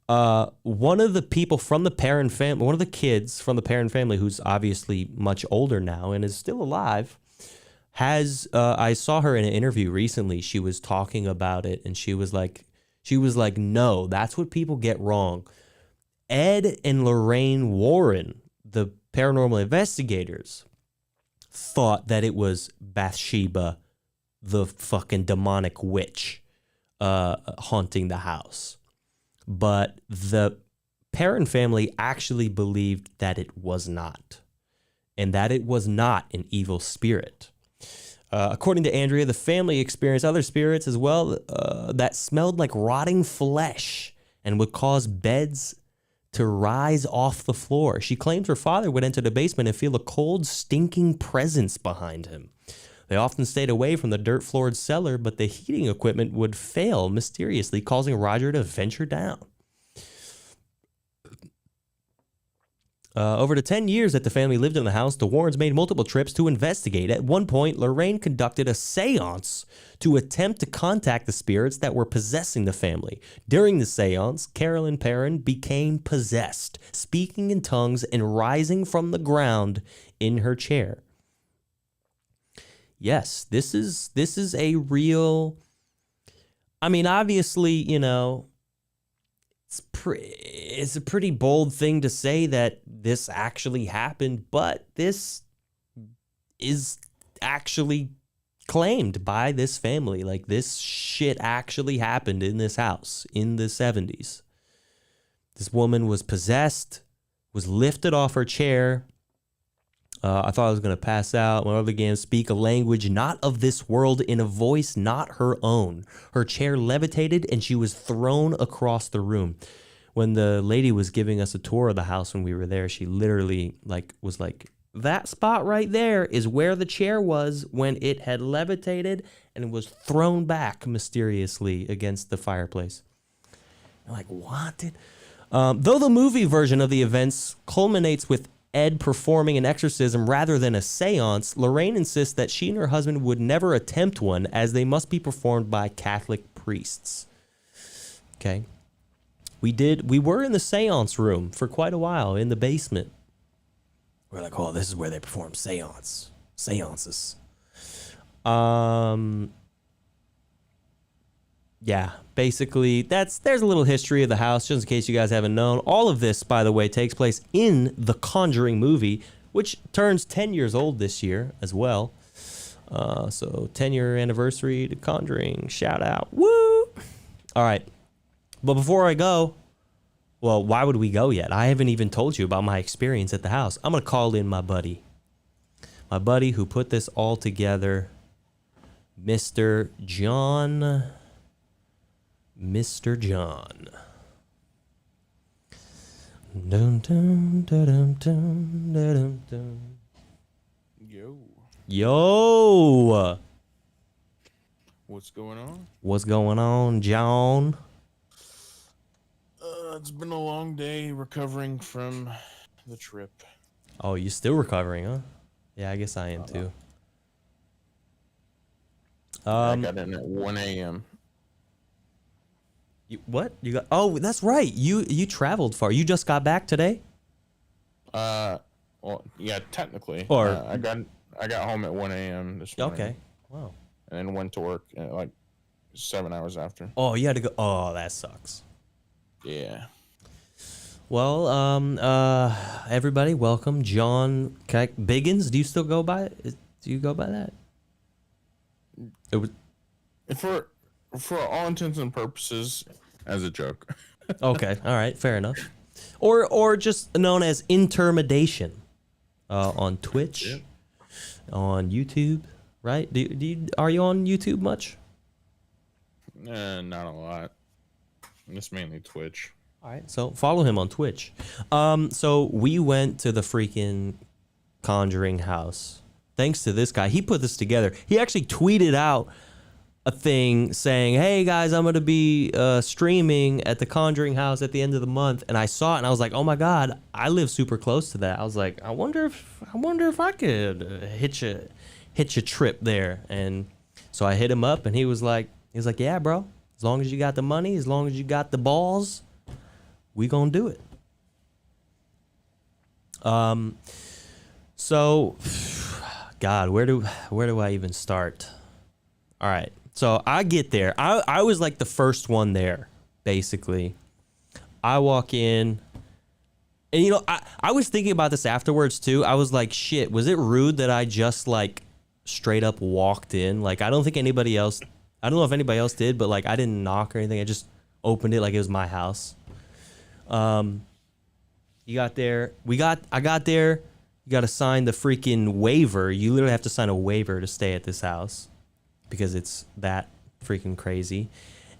One of the people from the Perrin family, one of the kids from the Perrin family, who's obviously much older now and is still alive, has, I saw her in an interview recently. She was talking about it, and she was like, no, that's what people get wrong. Ed and Lorraine Warren, the paranormal investigators, thought that it was Bathsheba, the fucking demonic witch, haunting the house. But the Perrin family actually believed that it was not, and that it was not an evil spirit. According to Andrea, the family experienced other spirits as well that smelled like rotting flesh and would cause beds to rise off the floor. She claims her father would enter the basement and feel a cold, stinking presence behind him. They often stayed away from the dirt-floored cellar, but the heating equipment would fail mysteriously, causing Roger to venture down. Over the 10 years that the family lived in the house, the Warrens made multiple trips to investigate. At one point, Lorraine conducted a seance to attempt to contact the spirits that were possessing the family. During the seance, Carolyn Perrin became possessed, speaking in tongues and rising from the ground in her chair. Yes, this is a real... I mean, obviously, you know, it's a pretty bold thing to say that this actually happened, but this is actually claimed by this family. Like, this shit actually happened in this house in the 70s. This woman was possessed, was lifted off her chair. I thought I was going to pass out. My mother began to speak a language not of this world in a voice not her own. Her chair levitated and she was thrown across the room. When the lady was giving us a tour of the house when we were there, she literally was like, that spot right there is where the chair was when it had levitated and was thrown back mysteriously against the fireplace. I'm like, what? Though the movie version of the events culminates with Ed performing an exorcism rather than a seance, Lorraine insists that she and her husband would never attempt one as they must be performed by Catholic priests. Okay. We were in the seance room for quite a while in the basement. We're like, oh, this is where they perform seances. Yeah, basically, there's a little history of the house, just in case you guys haven't known. All of this, by the way, takes place in the Conjuring movie, which turns 10 years old this year as well. So 10-year anniversary to Conjuring. Shout out. Woo! All right. But before I go, well, why would we go yet? I haven't even told you about my experience at the house. I'm going to call in my buddy who put this all together, Mr. John. Dun, dun, dun, dun, dun, dun, dun. Yo. What's going on? What's going on, John? It's been a long day recovering from the trip. Oh, you're still recovering, huh? Yeah, I guess I am too. I got in at 1 a.m. What? You got? Oh, that's right. You traveled far. You just got back today? Well, yeah, technically. Or I I got home at 1 a.m. this morning. Okay. Wow. And then went to work at like 7 hours after. Oh, you had to go. Oh, that sucks. Yeah. Well, everybody, welcome, John Biggins. Do you still go by it? Do you go by that? It was for all intents and purposes, as a joke. Okay, all right, fair enough. Or just known as Intermedation, on Twitch, on YouTube, right? Are you on YouTube much? Not a lot. It's mainly Twitch. All right, so follow him on Twitch. So we went to the freaking Conjuring House. Thanks to this guy. He put this together. He actually tweeted out a thing saying, "Hey guys, I'm going to be streaming at the Conjuring House at the end of the month." And I saw it and I was like, "Oh my God, I live super close to that." I was like, I wonder if I could hitch a trip there. And so I hit him up and he was like, "Yeah, bro, as long as you got the money, as long as you got the balls, we gonna do it." So, God, where do I even start? All right, so I get there. I was like the first one there, basically. I walk in, and you know, I was thinking about this afterwards too. I was like, shit, was it rude that I just like straight up walked in? Like, I don't know if anybody else did, but like I didn't knock or anything. I just opened it like it was my house. You got there. I got there. You got to sign the freaking waiver. You literally have to sign a waiver to stay at this house because it's that freaking crazy.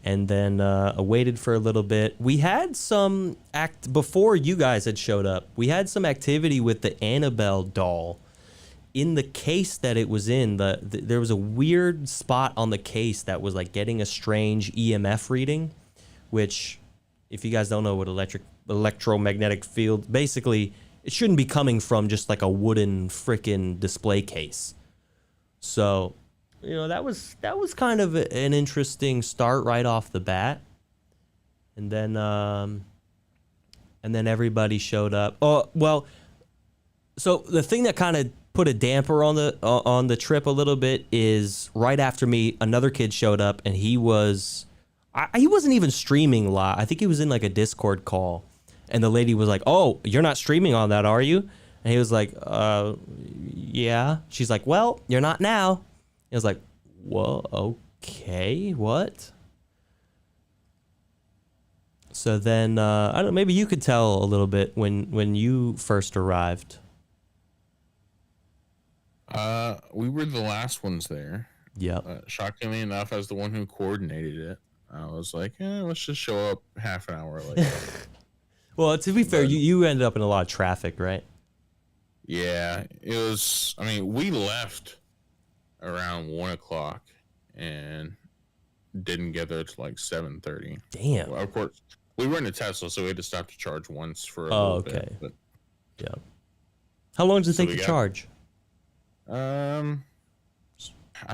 And then I waited for a little bit. We had some before you guys had showed up. We had some activity with the Annabelle doll. In the case that it was in, there was a weird spot on the case that was like getting a strange EMF reading, which, if you guys don't know what electromagnetic field, basically it shouldn't be coming from just like a wooden frickin' display case. So, you know, that was kind of an interesting start right off the bat. And then everybody showed up. Oh, well, so the thing that kind of put a damper on the trip a little bit is right after me, another kid showed up and he wasn't even streaming live. I think he was in like a Discord call. And the lady was like, "Oh, you're not streaming on that, are you?" And he was like, yeah. She's like, "Well, you're not now." He was like, "Well, okay, what?" So then, I don't know, maybe you could tell a little bit when you first arrived. We were the last ones there. Yep. Shockingly enough, as the one who coordinated it, I was like, let's just show up half an hour later. Well, to be fair, you ended up in a lot of traffic, right? Yeah, it was. I mean, we left around 1 o'clock and didn't get there till like 7:30. Damn. Well, of course, we were in a Tesla, so we had to stop to charge once for a little bit. But yeah. How long does it take to charge? I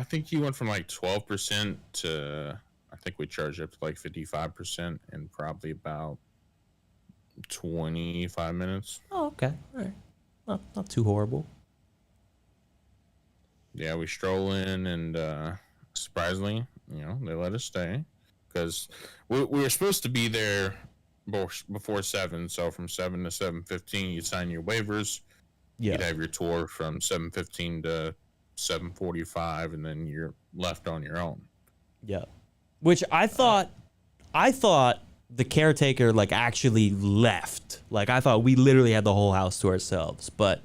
think you went from like 12% to, I think we charged up to like 55% in probably about 25 minutes. Oh, okay. All right. Not too horrible. Yeah, we stroll in and surprisingly, they let us stay because we were supposed to be there before 7. So from 7 to 7:15, you sign your waivers. Yeah. You'd have your tour from 7:15 to 7:45, and then you're left on your own. Yeah. Which I thought the caretaker like actually left. Like I thought we literally had the whole house to ourselves, but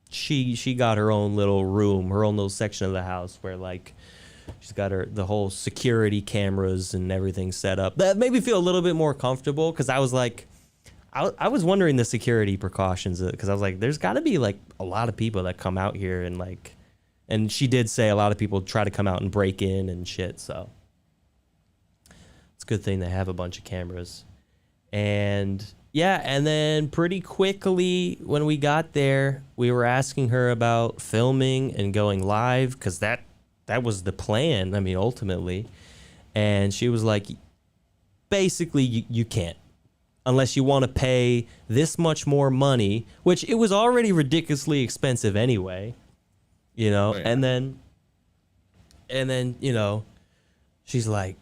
she got her own little room, her own little section of the house where like she's got the whole security cameras and everything set up. That made me feel a little bit more comfortable because I was like, I was wondering the security precautions because I was like, there's got to be like a lot of people that come out here and she did say a lot of people try to come out and break in and shit. So it's a good thing they have a bunch of cameras. And yeah, and then pretty quickly when we got there, we were asking her about filming and going live because that was the plan. I mean, ultimately. And she was like, basically, you can't. unless you want to pay this much more money, which it was already ridiculously expensive anyway, you know. And then you know, she's like,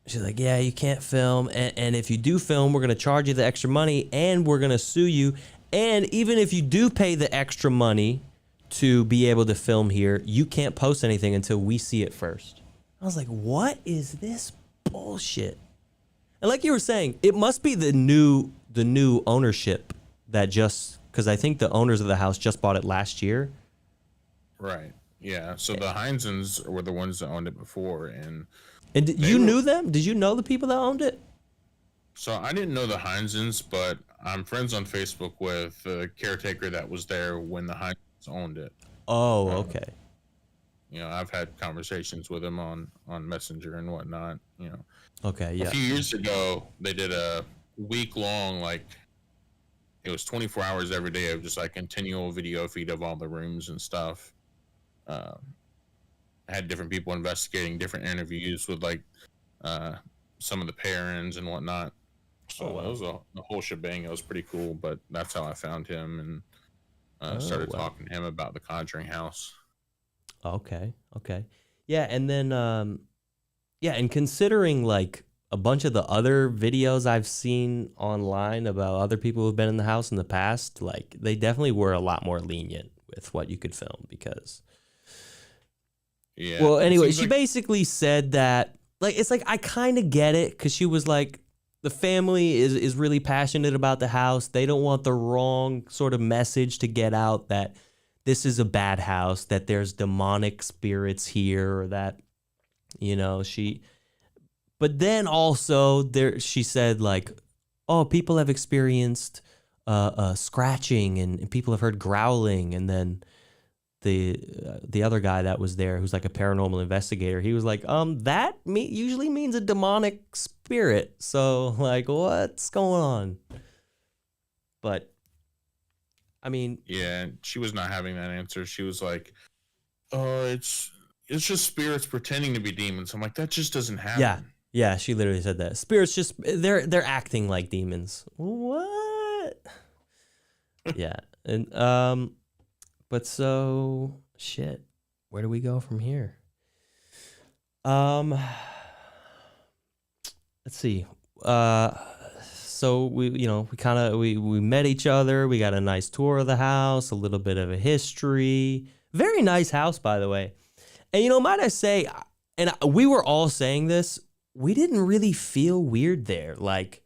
yeah, you can't film, and if you do film, we're gonna charge you the extra money, and we're gonna sue you. And even if you do pay the extra money to be able to film here, you can't post anything until we see it first. I was like, what is this bullshit? And like you were saying, it must be the new ownership that just, because I think the owners of the house just bought it last year. Right. Yeah. So the Heinzens were the ones that owned it before, and you knew them? Did you know the people that owned it? So I didn't know the Heinzens, but I'm friends on Facebook with the caretaker that was there when the Heinzens owned it. Oh, okay. You know, I've had conversations with him on Messenger and whatnot. You know. Okay. Yeah. A few years ago, they did a week-long, like, it was 24 hours every day of just like continual video feed of all the rooms and stuff. I had different people investigating different interviews with like some of the parents and whatnot. So it was a whole shebang. It was pretty cool, but that's how I found him and started talking to him about the Conjuring House. Okay. Yeah, and then and considering like a bunch of the other videos I've seen online about other people who've been in the house in the past, like they definitely were a lot more lenient with what you could film because. Yeah. Well, anyway, she basically said that, like, it's like I kind of get it because she was like, the family is really passionate about the house. They don't want the wrong sort of message to get out that this is a bad house, that there's demonic spirits here, or that, you know, but then also she said like, oh, people have experienced scratching and people have heard growling. And then the other guy that was there, who's like a paranormal investigator, he was like, that usually means a demonic spirit. So like, what's going on? But I mean, yeah, she was not having that answer. She was like, "Oh, it's just spirits pretending to be demons." I'm like, that just doesn't happen. Yeah, she literally said that. Spirits just they're acting like demons. What? Yeah, and but so shit. Where do we go from here? Let's see. So we met each other. We got a nice tour of the house, a little bit of a history. Very nice house, by the way. And might I say, and we were all saying this, we didn't really feel weird there. Like,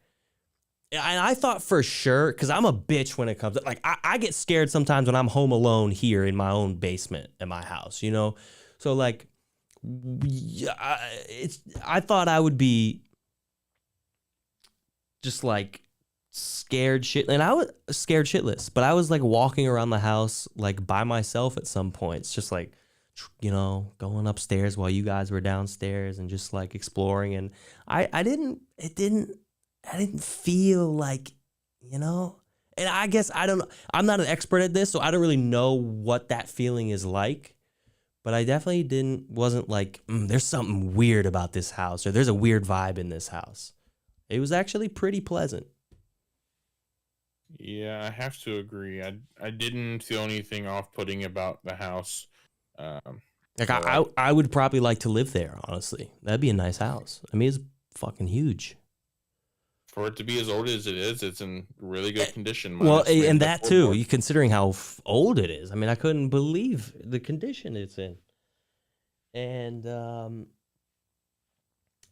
and I thought for sure, because I'm a bitch when it comes to, like, I get scared sometimes when I'm home alone here in my own basement in my house, So, like, I thought I would be just, like, scared shit. And I was scared shitless. But I was, like, walking around the house, like, by myself at some points, just, like, going upstairs while you guys were downstairs and just, like, exploring. And I didn't feel like, and I guess I don't know. I'm not an expert at this, so I don't really know what that feeling is like. But I definitely wasn't like, there's something weird about this house, or there's a weird vibe in this house. It was actually pretty pleasant. Yeah, I have to agree. I didn't feel anything off-putting about the house. I would probably like to live there, honestly. That'd be a nice house. I mean, it's fucking huge. For it to be as old as it is, it's in really good condition. Well, and that too, considering how old it is. I mean, I couldn't believe the condition it's in. And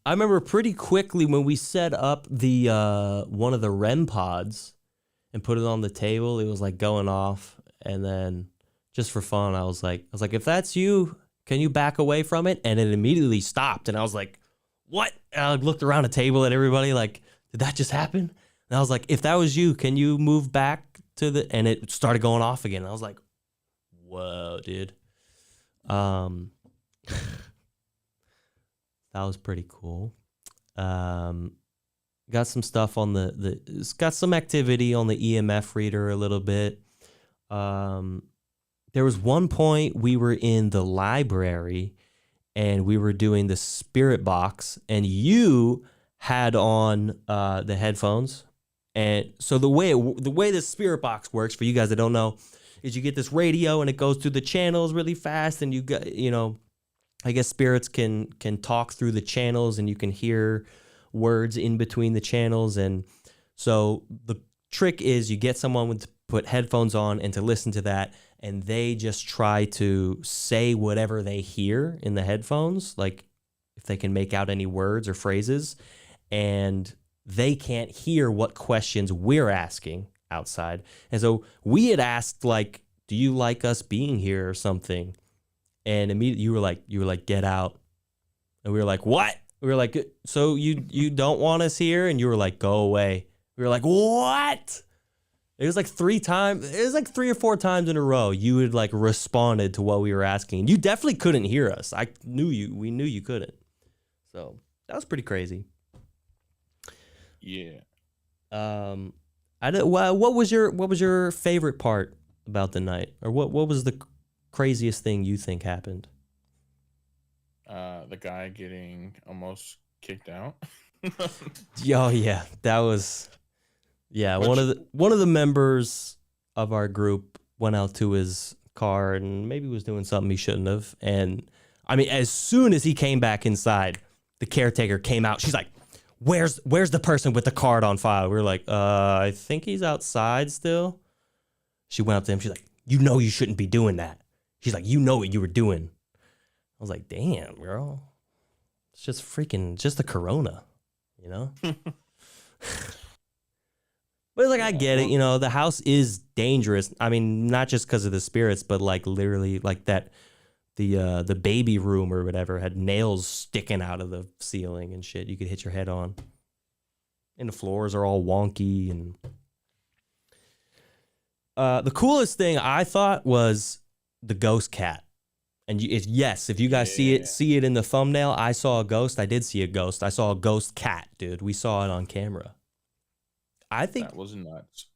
I remember pretty quickly when we set up the one of the REM pods and put it on the table, it was like going off. And then just for fun, I was like, if that's you, can you back away from it? And it immediately stopped. And I was like, what? And I looked around the table at everybody like, did that just happen? And I was like, if that was you, can you move back to the... And it started going off again. And I was like, whoa, dude. That was pretty cool. Got some stuff on it's got some activity on the EMF reader a little bit. There was one point we were in the library and we were doing the spirit box, and you had on the headphones And so the way the spirit box works, for you guys that don't know, is you get this radio and it goes through the channels really fast, and you got, I guess spirits can talk through the channels, and you can hear words in between the channels. And so the trick is you get someone to put headphones on and to listen to that, and they just try to say whatever they hear in the headphones, like if they can make out any words or phrases, and they can't hear what questions we're asking outside. And so we had asked, like, do you like us being here or something? And immediately you were like, get out. And we were like, what? We were like, so you don't want us here? And you were like, go away. We were like, what? It was like 3 or 4 times in a row you had like responded to what we were asking. You definitely couldn't hear us. We knew you couldn't. So that was pretty crazy. Yeah. What was your favorite part about the night, or what was the craziest thing you think happened? The guy getting almost kicked out. Oh yeah, that was one of the members of our group went out to his car and maybe was doing something he shouldn't have. And I mean, as soon as he came back inside, the caretaker came out. She's like, Where's the person with the card on file? We were like, I think he's outside still. She went up to him. She's like, you know you shouldn't be doing that. She's like, you know what you were doing. I was like, damn, girl. It's just the corona, you know? But it's like, I get it. The house is dangerous. I mean, not just because of the spirits, but like literally like that. The baby room or whatever had nails sticking out of the ceiling and shit you could hit your head on. And the floors are all wonky. And the coolest thing I thought was the ghost cat. And if you guys see it in the thumbnail, I saw a ghost. I did see a ghost. I saw a ghost cat, dude. We saw it on camera. I think that was nuts.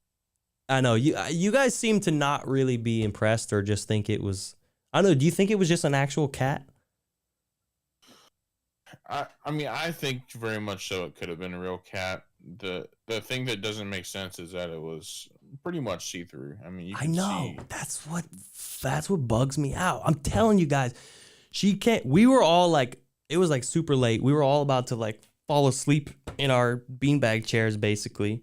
I know you guys seem to not really be impressed, or just think it was. I don't know. Do you think it was just an actual cat? I mean, I think very much so. It could have been a real cat. The thing that doesn't make sense is that it was pretty much see through. I mean, I know that's what bugs me out. I'm telling you guys, she can't. We were all like, it was like super late. We were all about to like fall asleep in our beanbag chairs, basically.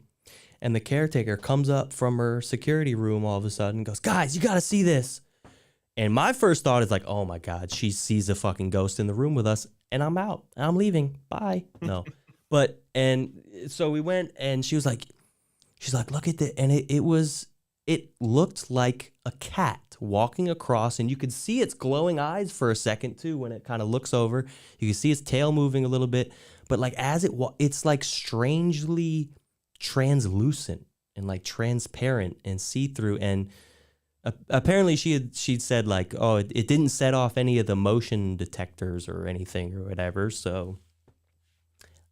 And the caretaker comes up from her security room all of a sudden and goes, guys, you got to see this. And my first thought is like, oh my God, she sees a fucking ghost in the room with us, and I'm out. I'm leaving. Bye. No. And so we went, and she's like, look at that. And it looked like a cat walking across, and you could see its glowing eyes for a second too when it kind of looks over. You can see its tail moving a little bit, but like as it's like strangely translucent and like transparent and see-through. And apparently she'd said like, oh, it didn't set off any of the motion detectors or anything or whatever. So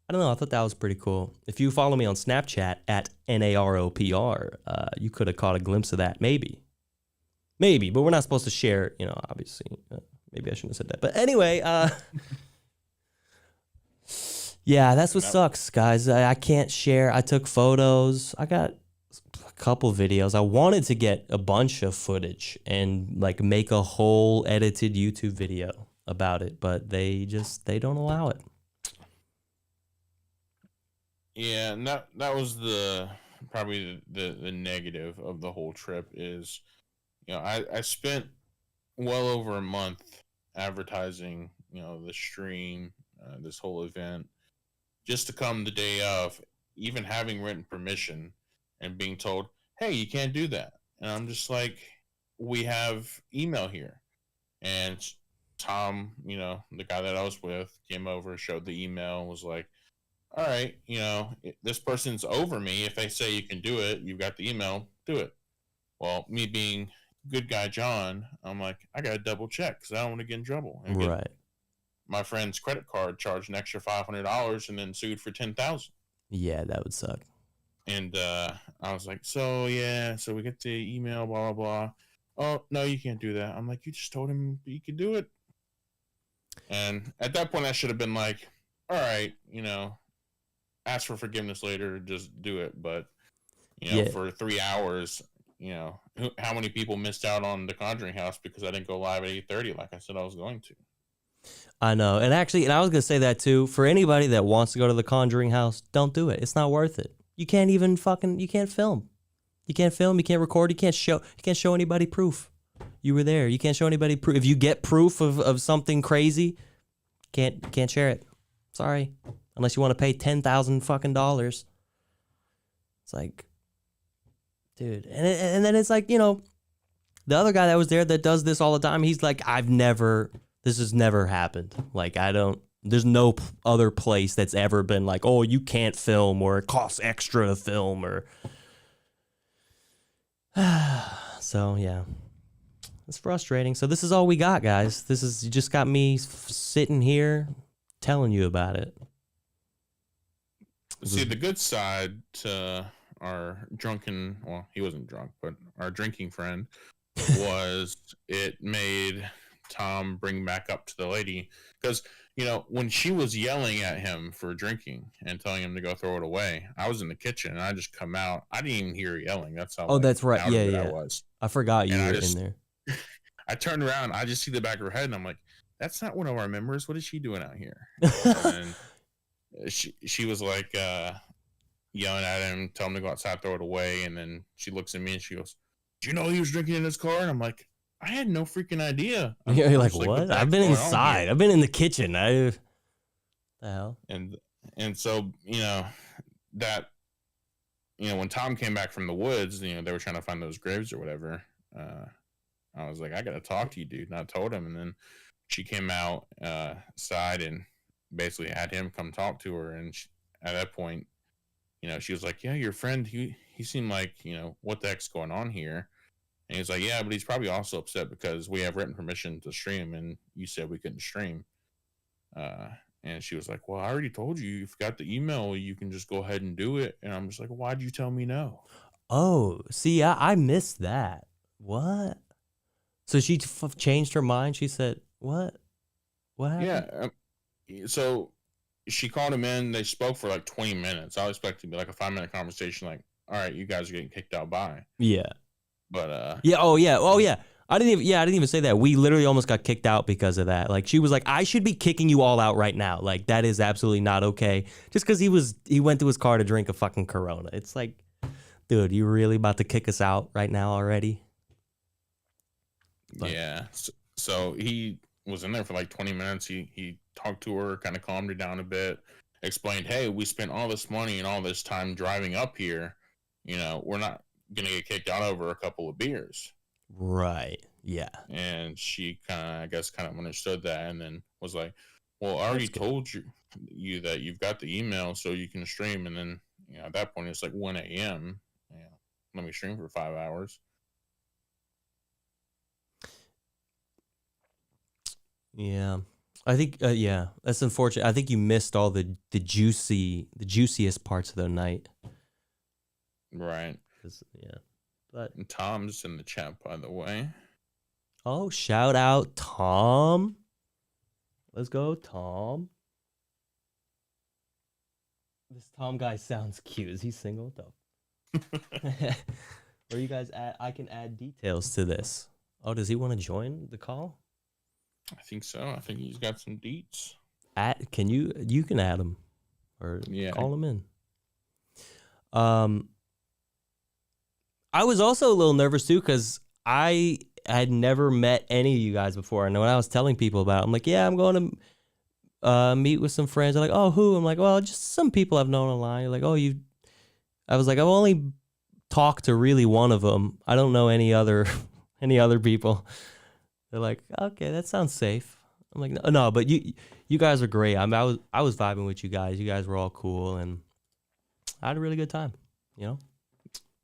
I don't know. I thought that was pretty cool. If you follow me on Snapchat at NAROPR, you could have caught a glimpse of that. Maybe, but we're not supposed to share, obviously. Maybe I shouldn't have said that. But anyway, yeah, that's what sucks, guys. I can't share. I took photos. I got a couple videos. I wanted to get a bunch of footage and like make a whole edited YouTube video about it, but they don't allow it. Yeah, and that was probably the negative of the whole trip is, I spent well over a month advertising, the stream, this whole event, just to come the day of, even having written permission and being told, hey, you can't do that. And I'm just like, we have email here. And Tom, the guy that I was with, came over, showed the email, was like, all right, this person's over me. If they say you can do it, you've got the email, do it. Well, me being good guy John, I'm like, I got to double check because I don't want to get in trouble. And right. My friend's credit card charged an extra $500 and then sued for $10,000. Yeah, that would suck. And I was like, so we get the email, blah, blah, blah. Oh, no, you can't do that. I'm like, you just told him you could do it. And at that point, I should have been like, all right, ask for forgiveness later, just do it. But for 3 hours. How many people missed out on the Conjuring House because I didn't go live at 8:30 like I said I was going to. I know. And actually, I was going to say that too. For anybody that wants to go to the Conjuring House, don't do it. It's not worth it. You can't even you can't film. You can't film, you can't record, you can't show anybody proof. You were there. You can't show anybody proof. If you get proof of something crazy, can't share it. Sorry. Unless you want to pay $10,000 fucking dollars. It's like, dude. And then it's like, the other guy that was there that does this all the time, he's like, this has never happened. Like, there's no other place that's ever been like, oh, you can't film, or it costs extra to film, or. So, yeah. It's frustrating. So this is all we got, guys. You just got me sitting here telling you about it. See, the good side to our he wasn't drunk, but our drinking friend was it made Tom bring back up to the lady. Because, when she was yelling at him for drinking and telling him to go throw it away, I was in the kitchen and I just come out. I didn't even hear her yelling. That's how that's right. Yeah. I was. I forgot you were in there. I turned around, I just see the back of her head, and I'm like, that's not one of our members. What is she doing out here? And she was like yelling at him, telling him to go outside, throw it away. And then she looks at me and she goes, do you know he was drinking in his car? And I'm like, I had no freaking idea. You're like, what? I've been inside. I've been in the kitchen. The hell? And so, when Tom came back from the woods, they were trying to find those graves or whatever. I was like, I got to talk to you, dude. And I told him. And then she came out side and basically had him come talk to her. And at that point, she was like, yeah, your friend, he seemed like, what the heck's going on here? And he's like, yeah, but he's probably also upset because we have written permission to stream and you said we couldn't stream. And she was like, well, I already told you, you've got the email, you can just go ahead and do it. And I'm just like, why'd you tell me no? Oh, see, I missed that. What? So she changed her mind. She said, what? What happened? Yeah. So she called him in. They spoke for like 20 minutes. I was expecting to be like a 5-minute conversation. Like, all right, you guys are getting kicked out by. Yeah. But yeah. Oh yeah. I didn't even say that. We literally almost got kicked out because of that. Like, she was like, I should be kicking you all out right now. Like, that is absolutely not okay. Just because he went to his car to drink a fucking Corona. It's like, dude, you really about to kick us out right now already? But. Yeah. So he was in there for like 20 minutes. He talked to her, kind of calmed her down a bit, explained, hey, we spent all this money and all this time driving up here. We're not going to get kicked out over a couple of beers. Right. Yeah. And she kind of understood that and then was like, well, I already told you that you've got the email so you can stream. And then, at that point it's like 1 a.m. Let me stream for 5 hours. Yeah. I think, that's unfortunate. I think you missed all the juiciest parts of the night. Right. Yeah. But and Tom's in the chat, by the way. Oh, shout out Tom. Let's go, Tom. This Tom guy sounds cute. Is he single though? Where are you guys at? I can add details to this. Oh, does he want to join the call? I think so. I think he's got some deets. You can add him or call him in. I was also a little nervous too because I had never met any of you guys before. And when I was telling people about it, I'm like, yeah, I'm going to meet with some friends. They're like, oh, who? I'm like, well, just some people I've known online. You're like, oh, you. I was like, I've only talked to really one of them. I don't know any other people. They're like, okay, that sounds safe. I'm like, no, but you guys are great. I was vibing with you guys. You guys were all cool, and I had a really good time.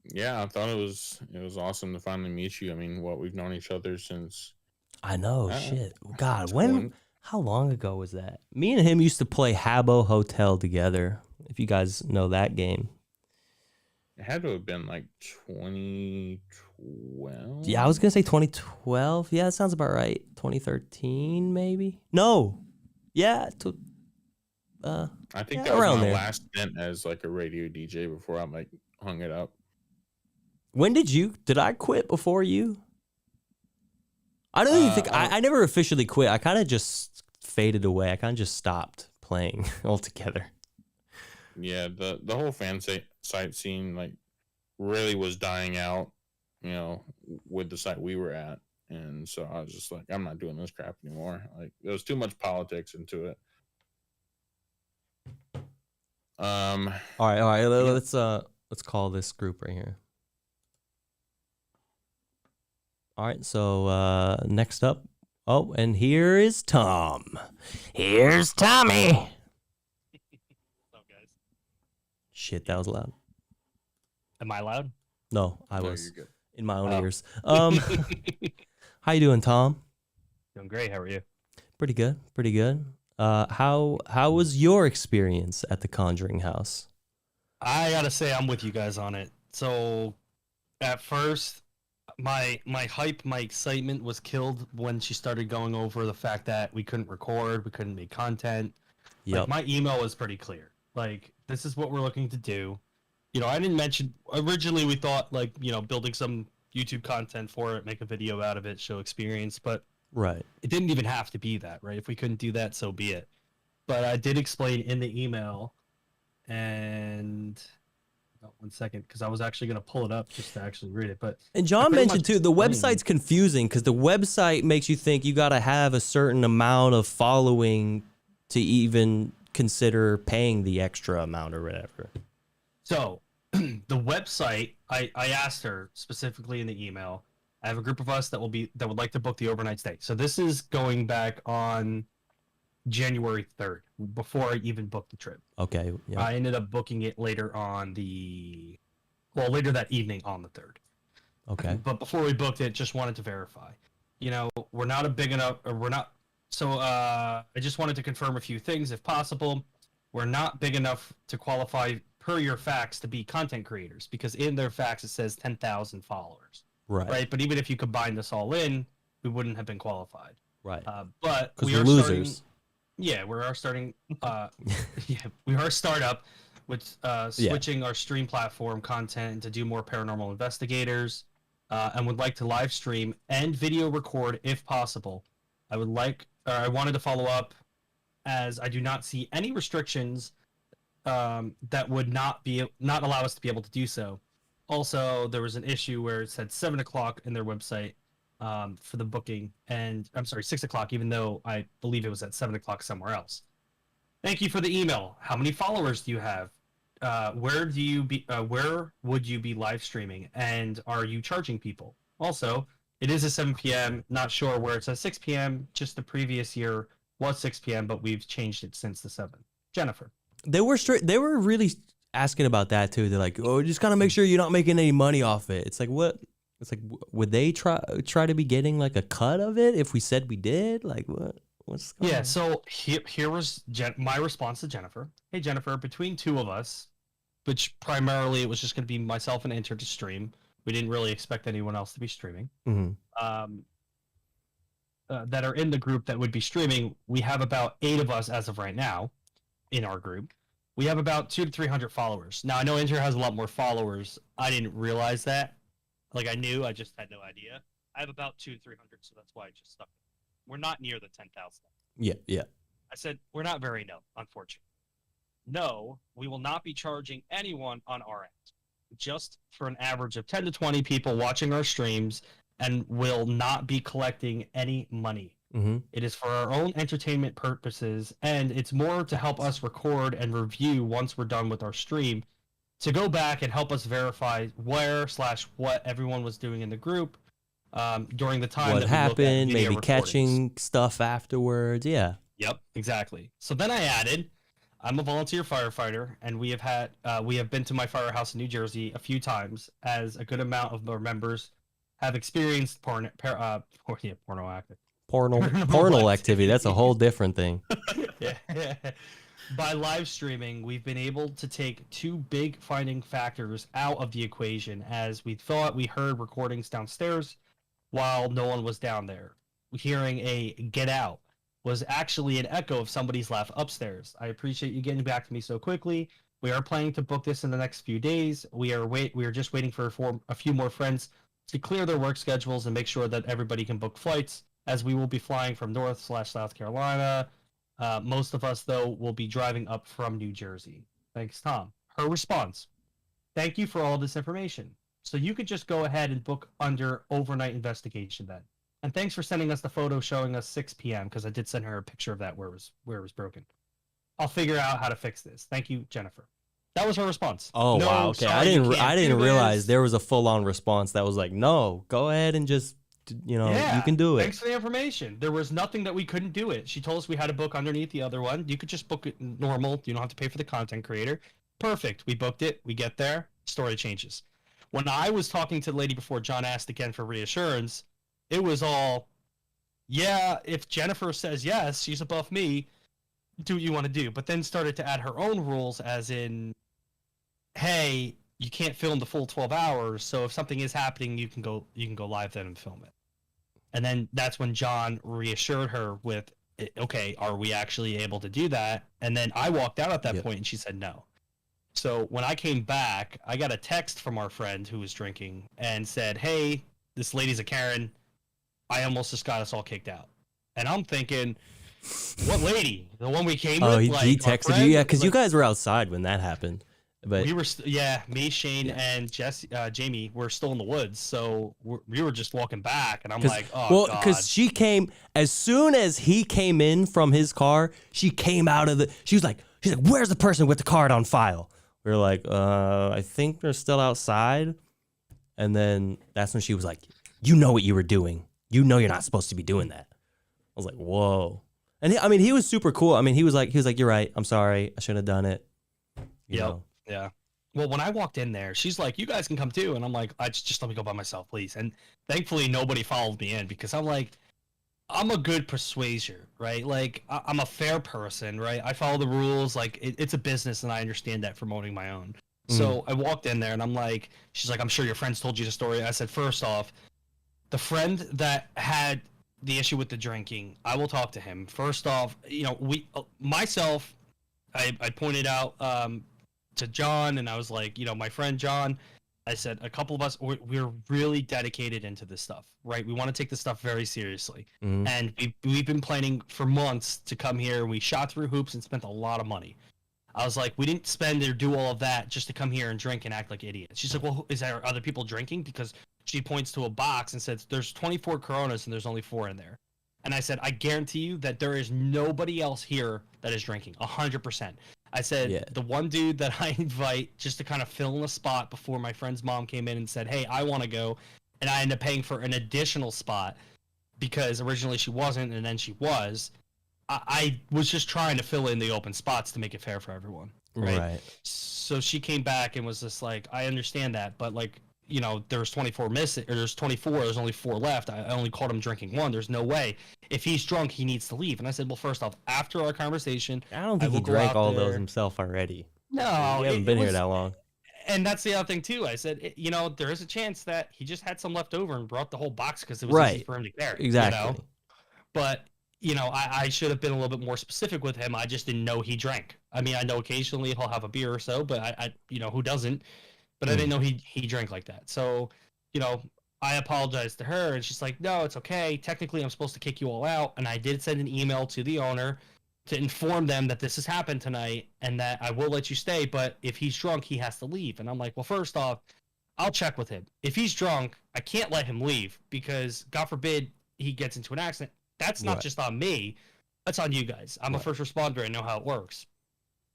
Yeah, I thought it was awesome to finally meet you. I mean, we've known each other since. I know, shit. God, how long ago was that? Me and him used to play Habbo Hotel together. If you guys know that game. It had to have been like 2012. Yeah, I was gonna say 2012. Yeah, that sounds about right. 2013, maybe. No. Yeah. I think that was my last stint as like a radio DJ before I hung it up. When did I quit before you? I don't even think, I never officially quit. I kind of just faded away. I kind of just stopped playing altogether. Yeah, the whole fan site scene like really was dying out, with the site we were at. And so I was just like, I'm not doing this crap anymore. Like there was too much politics into it. All right. Let's call this group right here. All right, so next up. Oh, and here is Tom. Here's Tommy. What's up, guys? Shit, that was loud. Am I loud? No, I was you're good. in my own ears. How you doing, Tom? Doing great. How are you? Pretty good. Pretty good. How was your experience at the Conjuring House? I gotta say, I'm with you guys on it. So, at first, my hype, my excitement was killed when she started going over the fact that we couldn't record, we couldn't make content. Yep. Like, my email was pretty clear. Like, this is what we're looking to do. I didn't mention originally. We thought building some YouTube content for it, make a video out of it, show experience, but right. It didn't even have to be that, right? If we couldn't do that, so be it. But I did explain in the email, and 1 second, because I was actually going to pull it up just to actually read it. And John mentioned too, the website's confusing because the website makes you think you got to have a certain amount of following to even consider paying the extra amount or whatever. So the website, I asked her specifically in the email. I have a group of us that would like to book the overnight stay. So this is going back on January 3rd, before I even booked the trip. Okay. Yep. I ended up booking it later later that evening on the 3rd. Okay. But before we booked it, just wanted to verify. We're not a big enough, or we're not. So I just wanted to confirm a few things, if possible. We're not big enough to qualify per your facts to be content creators, because in their facts it says 10,000 followers. Right. But even if you combine this all in, we wouldn't have been qualified. Right. But because we're losers. Yeah, we are starting. We are a startup with switching our stream platform content to do more paranormal investigators, and would like to live stream and video record if possible. I wanted to follow up, as I do not see any restrictions that would not allow us to be able to do so. Also, there was an issue where it said 7 o'clock in their website for the booking, and I'm sorry, 6 o'clock, even though I believe it was at 7 o'clock somewhere else. Thank you for the email. How many followers do you have? Where would you be live streaming, and are you charging people? Also, it is a 7 p.m. Not sure where it says 6 p.m. Just the previous year was 6 p.m., but we've changed it since the 7. Jennifer. They were really asking about that too. They're like, "Oh, just gotta make sure you're not making any money off it." It's like, what? It's like, would they try to be getting like a cut of it if we said we did? Like, what's going on? So here was my response to Jennifer. Hey, Jennifer, between two of us, which primarily it was just going to be myself and Inter to stream. We didn't really expect anyone else to be streaming. Mm-hmm. That are in the group that would be streaming. We have about 8 of us as of right now in our group. We have about 200 to 300 followers. Now, I know Inter has a lot more followers. I didn't realize that. Like, I knew, I just had no idea. I have about 200 to 300, so that's why I just stuck it. We're not near the 10,000. Yeah. I said, we're not very unfortunately. No, we will not be charging anyone on our end. Just for an average of 10 to 20 people watching our streams, and will not be collecting any money. Mm-hmm. It is for our own entertainment purposes, and it's more to help us record and review once we're done with our stream, to go back and help us verify what everyone was doing in the group during the time what that happened, we maybe catching stuff afterwards. Yeah. Yep, exactly. So then I added, I'm a volunteer firefighter, and we have been to my firehouse in New Jersey a few times, as a good amount of our members have experienced porno activity. That's a whole different thing. Yeah. By live streaming, we've been able to take 2 big finding factors out of the equation, as we thought we heard recordings downstairs while no one was down there. Hearing a "get out" was actually an echo of somebody's laugh upstairs. I appreciate you getting back to me so quickly. We are planning to book this in the next few days. We are just waiting for a few more friends to clear their work schedules and make sure that everybody can book flights, as we will be flying from North/South Carolina. Most of us, though, will be driving up from New Jersey. Thanks, Tom. Her response: thank you for all this information. So you could just go ahead and book under overnight investigation then. And thanks for sending us the photo showing us 6 p.m. because I did send her a picture of that where it was broken. I'll figure out how to fix this. Thank you, Jennifer. That was her response. Oh, no, wow. Okay. Sorry, I didn't realize there was a full-on response that was like, no, go ahead and just, you can do it. Thanks for the information. There was nothing that we couldn't do it. She told us we had to book underneath the other one. You could just book it normal. You don't have to pay for the content creator. Perfect. We booked it. We get there. Story changes. When I was talking to the lady before John asked again for reassurance, it was all, yeah, if Jennifer says yes, she's above me, do what you want to do. But then started to add her own rules, as in, hey, you can't film the full 12 hours, so if something is happening, you can go live then and film it. And then that's when John reassured her with, okay, are we actually able to do that? And then I walked out at that point and she said no. So when I came back, I got a text from our friend who was drinking and said, hey, this lady's a Karen. I almost just got us all kicked out. And I'm thinking, what lady? The one we came with? He texted you? Yeah, because you guys were outside when that happened. But we were, me, Shane, and Jamie were still in the woods. So we were just walking back. And I'm like, oh, well, God. because she came, as soon as he came in from his car, she came out of she's like, where's the person with the card on file? We were like, I think they're still outside. And then that's when she was like, you know what you were doing. You know you're not supposed to be doing that. I was like, whoa. And he was super cool. I mean, he was like, you're right. I'm sorry. I shouldn't have done it. You know? Yeah. Well, when I walked in there, she's like, you guys can come too. And I'm like, just let me go by myself, please. And thankfully, nobody followed me in because I'm like, I'm a good persuaser, right? Like, I'm a fair person, right? I follow the rules. Like, it's a business, and I understand that from owning my own. So I walked in there, and I'm like, she's like, I'm sure your friends told you the story. I said, first off, the friend that had the issue with the drinking, I will talk to him. First off, I pointed out to John, and I was like, my friend John, I said, a couple of us, we're really dedicated into this stuff, right? We want to take this stuff very seriously. And we've been planning for months to come here. We shot through hoops and spent a lot of money. I was like, we didn't spend or do all of that just to come here and drink and act like idiots. She's like, well, is there other people drinking? Because she points to a box and says, there's 24 Coronas and there's only 4 in there. And I said, I guarantee you that there is nobody else here that is drinking, 100%. I said, the one dude that I invite just to kind of fill in a spot before my friend's mom came in and said, hey, I want to go. And I ended up paying for an additional spot because originally she wasn't and then she was. I was just trying to fill in the open spots to make it fair for everyone. Right. So she came back and was just like, I understand that, but like, there's 24 missing, or there's 24, there's only 4 left. I only caught him drinking 1. There's no way. If he's drunk, he needs to leave. And I said, well, first off, after our conversation, I don't think he drank all those himself already. No, he hasn't been here that long. And that's the other thing too. I said, there is a chance that he just had some left over and brought the whole box because it was easy for him to carry. Exactly. But I should have been a little bit more specific with him. I just didn't know he drank. I mean, I know occasionally he'll have a beer or so, but I who doesn't? But I didn't know he drank like that. So, I apologized to her, and she's like, no, it's okay. Technically, I'm supposed to kick you all out. And I did send an email to the owner to inform them that this has happened tonight and that I will let you stay, but if he's drunk, he has to leave. And I'm like, well, first off, I'll check with him. If he's drunk, I can't let him leave because, God forbid, he gets into an accident. That's not just on me. That's on you guys. I'm a first responder. I know how it works.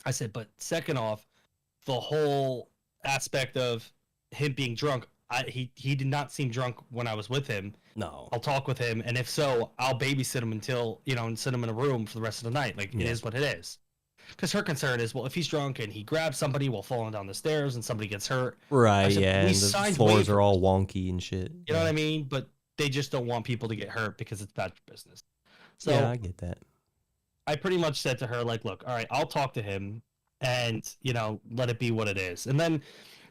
I said, but second off, the whole aspect of him being drunk, he did not seem drunk when I was with him. No. I'll talk with him, and if so, I'll babysit him until, and sit him in a room for the rest of the night. Like, it is what it is. Because her concern is, well, if he's drunk and he grabs somebody while falling down the stairs and somebody gets hurt. Right, said, and the floors are all wonky and shit. You know what I mean? But they just don't want people to get hurt because it's bad for business. So yeah, I get that. I pretty much said to her, like, look, all right, I'll talk to him and, let it be what it is. And then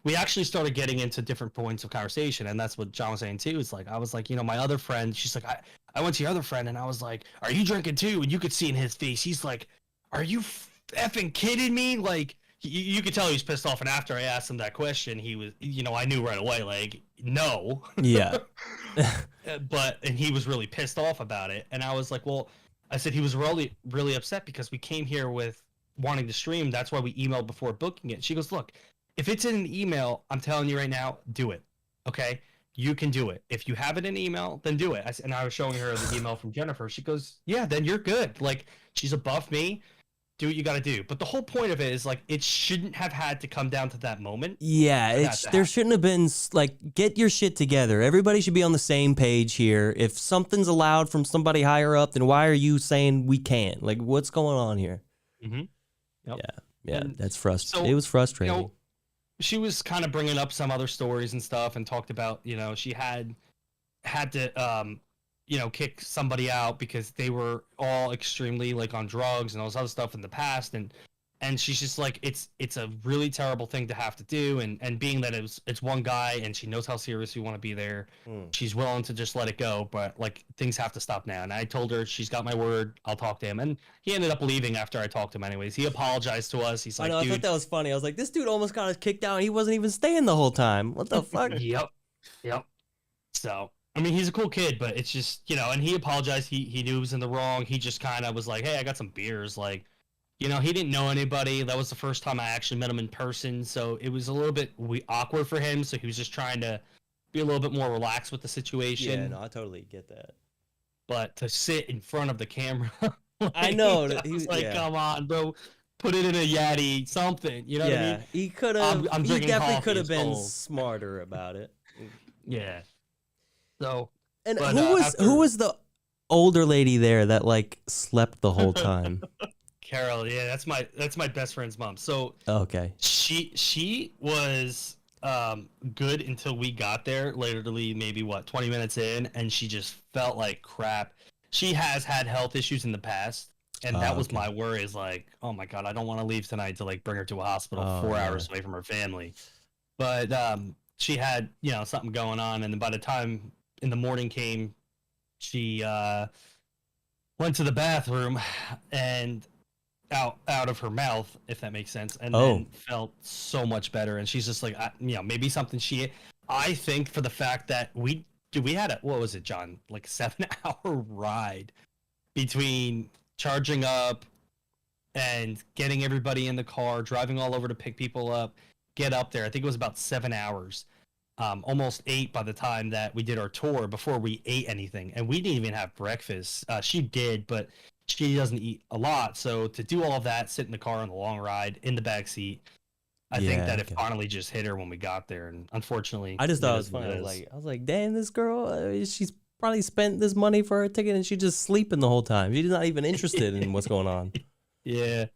we actually started getting into different points of conversation. And that's what John was saying too. It's like, I was like, my other friend, she's like, I went to your other friend and I was like, are you drinking too? And you could see in his face, he's like, are you effing kidding me? Like, you could tell he was pissed off. And after I asked him that question, he was, I knew right away, like, no. Yeah. And he was really pissed off about it. And I was like, well, I said he was really, really upset because we came here with wanting to stream. That's why we emailed before booking it. She goes, look, if it's in an email, I'm telling you right now, do it. Okay? You can do it. If you have it in email, then do it. And I was showing her the email from Jennifer. She goes, yeah, then you're good. Like, she's above me. Do what you got to do. But the whole point of it is, like, it shouldn't have had to come down to that moment. Yeah, there shouldn't have been, like, get your shit together. Everybody should be on the same page here. If something's allowed from somebody higher up, then why are you saying we can't? Like, what's going on here? Mm-hmm. Yep. Yeah, And that's frustrating. so, It was frustrating. She was kind of bringing up some other stories and stuff and talked about, she had to, kick somebody out because they were all extremely, like, on drugs and all this other stuff in the past. And she's just like, it's a really terrible thing to have to do. And being that it's one guy and she knows how serious we want to be there, she's willing to just let it go. But, like, things have to stop now. And I told her, she's got my word, I'll talk to him. And he ended up leaving after I talked to him anyways. He apologized to us. He's like, I thought that was funny. I was like, this dude almost got us kicked out and he wasn't even staying the whole time. What the fuck? Yep. So, I mean, he's a cool kid, but it's just, and he apologized. He knew he was in the wrong. He just kind of was like, hey, I got some beers. Like, he didn't know anybody. That was the first time I actually met him in person. So it was a little bit awkward for him. So he was just trying to be a little bit more relaxed with the situation. Yeah, no, I totally get that. But to sit in front of the camera, like, I know. I was like, come on, bro. Put it in a Yeti, something. You know what I mean? He could have. He definitely could have been cold. smarter about it. Yeah. So. And who was the older lady there that, like, slept the whole time? Carol, yeah, that's my best friend's mom. So okay, she was good until we got there. Literally, maybe 20 minutes in, and she just felt like crap. She has had health issues in the past, and that was my worry. Is like, oh my god, I don't want to leave tonight to, like, bring her to a hospital 4 hours away from her family. But she had something going on, and then by the time in the morning came, she went to the bathroom and out of her mouth, if that makes sense, and then felt so much better. And she's just like, maybe something I think for the fact that we had what was it, John, like 7-hour ride between charging up and getting everybody in the car, driving all over to pick people up, get up there. I think it was about 7 hours, almost 8 by the time that we did our tour before we ate anything. And we didn't even have breakfast. She did, but she doesn't eat a lot, so to do all of that, sit in the car on the long ride in the back seat, I think that it finally just hit her when we got there, and unfortunately, I just thought it was funny. I was like, damn, this girl, she's probably spent this money for her ticket, and she's just sleeping the whole time. She's not even interested in what's going on. Yeah.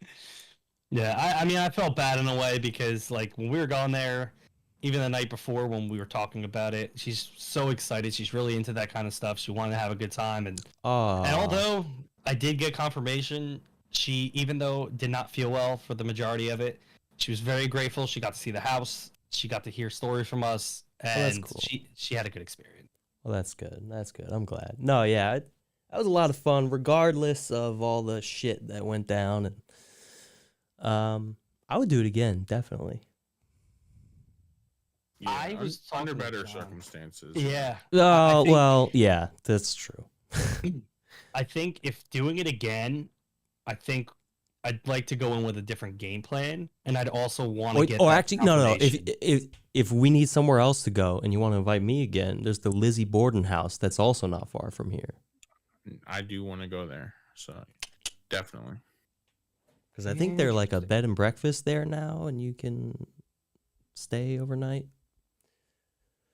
I mean, I felt bad in a way because, like, when we were going there, even the night before when we were talking about it, she's so excited. She's really into that kind of stuff. She wanted to have a good time, and although I did get confirmation, she, even though did not feel well for the majority of it, she was very grateful. She got to see the house. She got to hear stories from us, and cool. she had a good experience. Well, that's good. That's good. I'm glad. No, yeah, that was a lot of fun, regardless of all the shit that went down. And I would do it again, definitely. Yeah, I was under better circumstances. Yeah. Well, yeah, that's true. I think if doing it again, I think I'd like to go in with a different game plan, and I'd also want to get. Or actually, no. If we need somewhere else to go, and you want to invite me again, there's the Lizzie Borden house that's also not far from here. I do want to go there, so definitely. Because I think they're like a bed and breakfast there now, and you can stay overnight.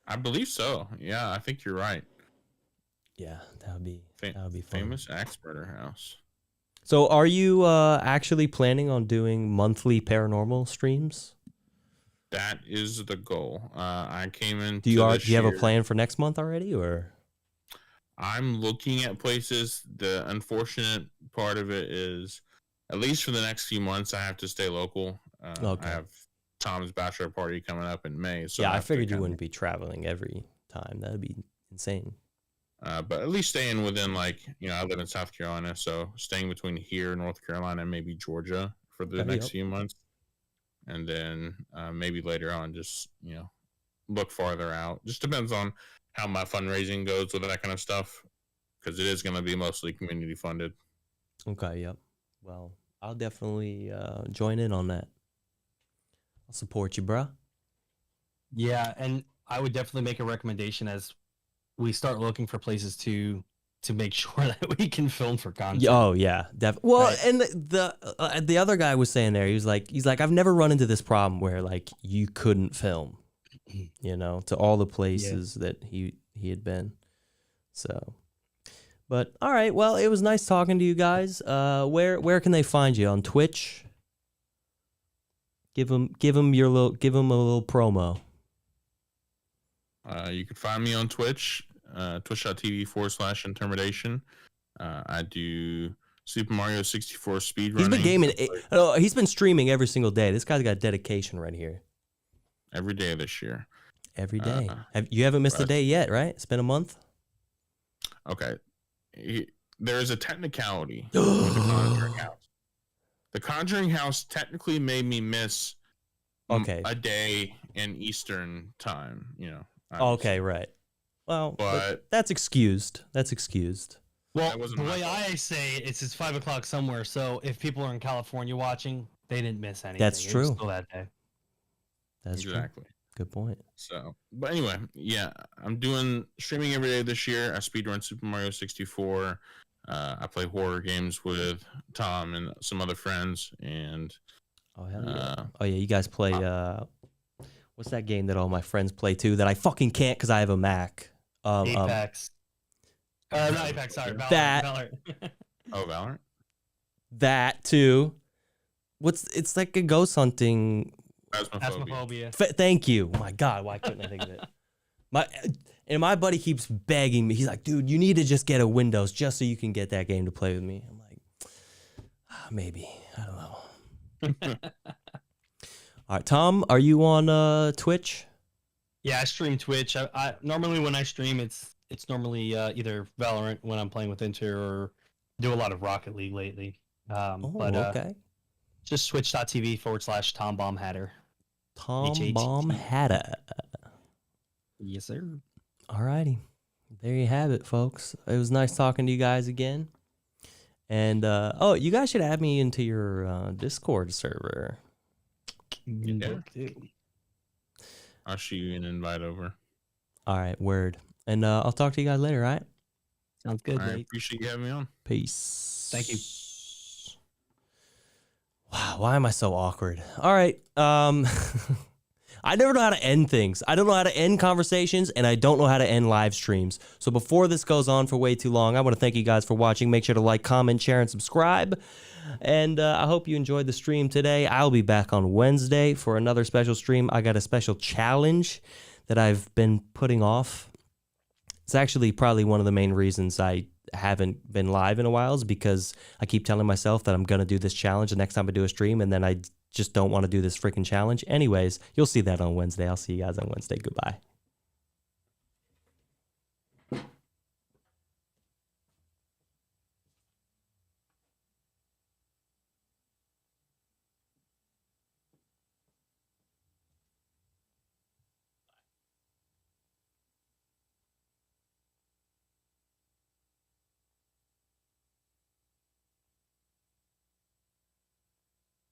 I believe so. Yeah, I think you're right. Yeah, that would be fun. Famous axe murder house. So, are you actually planning on doing monthly paranormal streams? That is the goal. I came in. Do you have a plan for next month already, or? I'm looking at places. The unfortunate part of it is, at least for the next few months, I have to stay local. Okay. I have Tom's bachelor party coming up in May. So yeah, I figured you wouldn't be traveling every time. That'd be insane. But at least staying within, like, I live in South Carolina, so staying between here, North Carolina, and maybe Georgia for the next few months. and then maybe later on, just look farther out. Just depends on how my fundraising goes with that kind of stuff, because it is going to be mostly community funded. Okay, yep. Well, I'll definitely join in on that. I'll support you, bruh. Yeah, and I would definitely make a recommendation as we start looking for places to make sure that we can film for content. Oh yeah, definitely. Well, right. And the other guy was saying there, he's like, I've never run into this problem where like you couldn't film, to all the places that he had been. So, but all right, well, it was nice talking to you guys. Where can they find you on Twitch? Give them a little promo. You can find me on Twitch. Twitch.tv/Intermedation. I do Super Mario 64 speedrunning. He's been gaming. He's been streaming every single day. This guy's got dedication right here. Every day this year. Every day. You haven't missed a day yet, right? It's been a month. Okay. There is a technicality with the Conjuring House. The Conjuring House technically made me miss a day in Eastern time. Okay, right. Well, but that's excused. Well, the way I say it's 5 o'clock somewhere, so if people are in California watching, they didn't miss anything. That's true. It was still that day. That's exactly. True. Good point. So, but anyway, yeah, I'm doing streaming every day this year. I speedrun Super Mario 64. I play horror games with Tom and some other friends, and you guys play what's that game that all my friends play too that I fucking can't because I have a Mac? Apex. Not Apex, sorry. Valorant. Valorant? That too. It's like a ghost hunting. Phasmophobia. Thank you. Oh my God, why couldn't I think of it? My buddy keeps begging me. He's like, dude, you need to just get a Windows just so you can get that game to play with me. I'm like, maybe. I don't know. All right, Tom, are you on Twitch? Yeah, I stream Twitch. I normally when I stream, it's normally either Valorant when I'm playing with Inter, or do a lot of Rocket League lately. Okay. Just twitch.tv/Tombombhatter. Tombombhatter. Yes, sir. All righty. There you have it, folks. It was nice talking to you guys again. And, you guys should add me into your Discord server. Yeah. I'll shoot you an invite over. All right, word. And I'll talk to you guys later, all right? Sounds good. I appreciate you having me on. Peace. Thank you. Wow, why am I so awkward? All right. I never know how to end things. I don't know how to end conversations, and I don't know how to end live streams. So before this goes on for way too long, I want to thank you guys for watching. Make sure to like, comment, share, and subscribe. And I hope you enjoyed the stream today. I'll be back on Wednesday for another special stream. I got a special challenge that I've been putting off. It's actually probably one of the main reasons I haven't been live in a while, is because I keep telling myself that I'm going to do this challenge the next time I do a stream, and then I just don't want to do this freaking challenge. Anyways, you'll see that on Wednesday. I'll see you guys on Wednesday. Goodbye.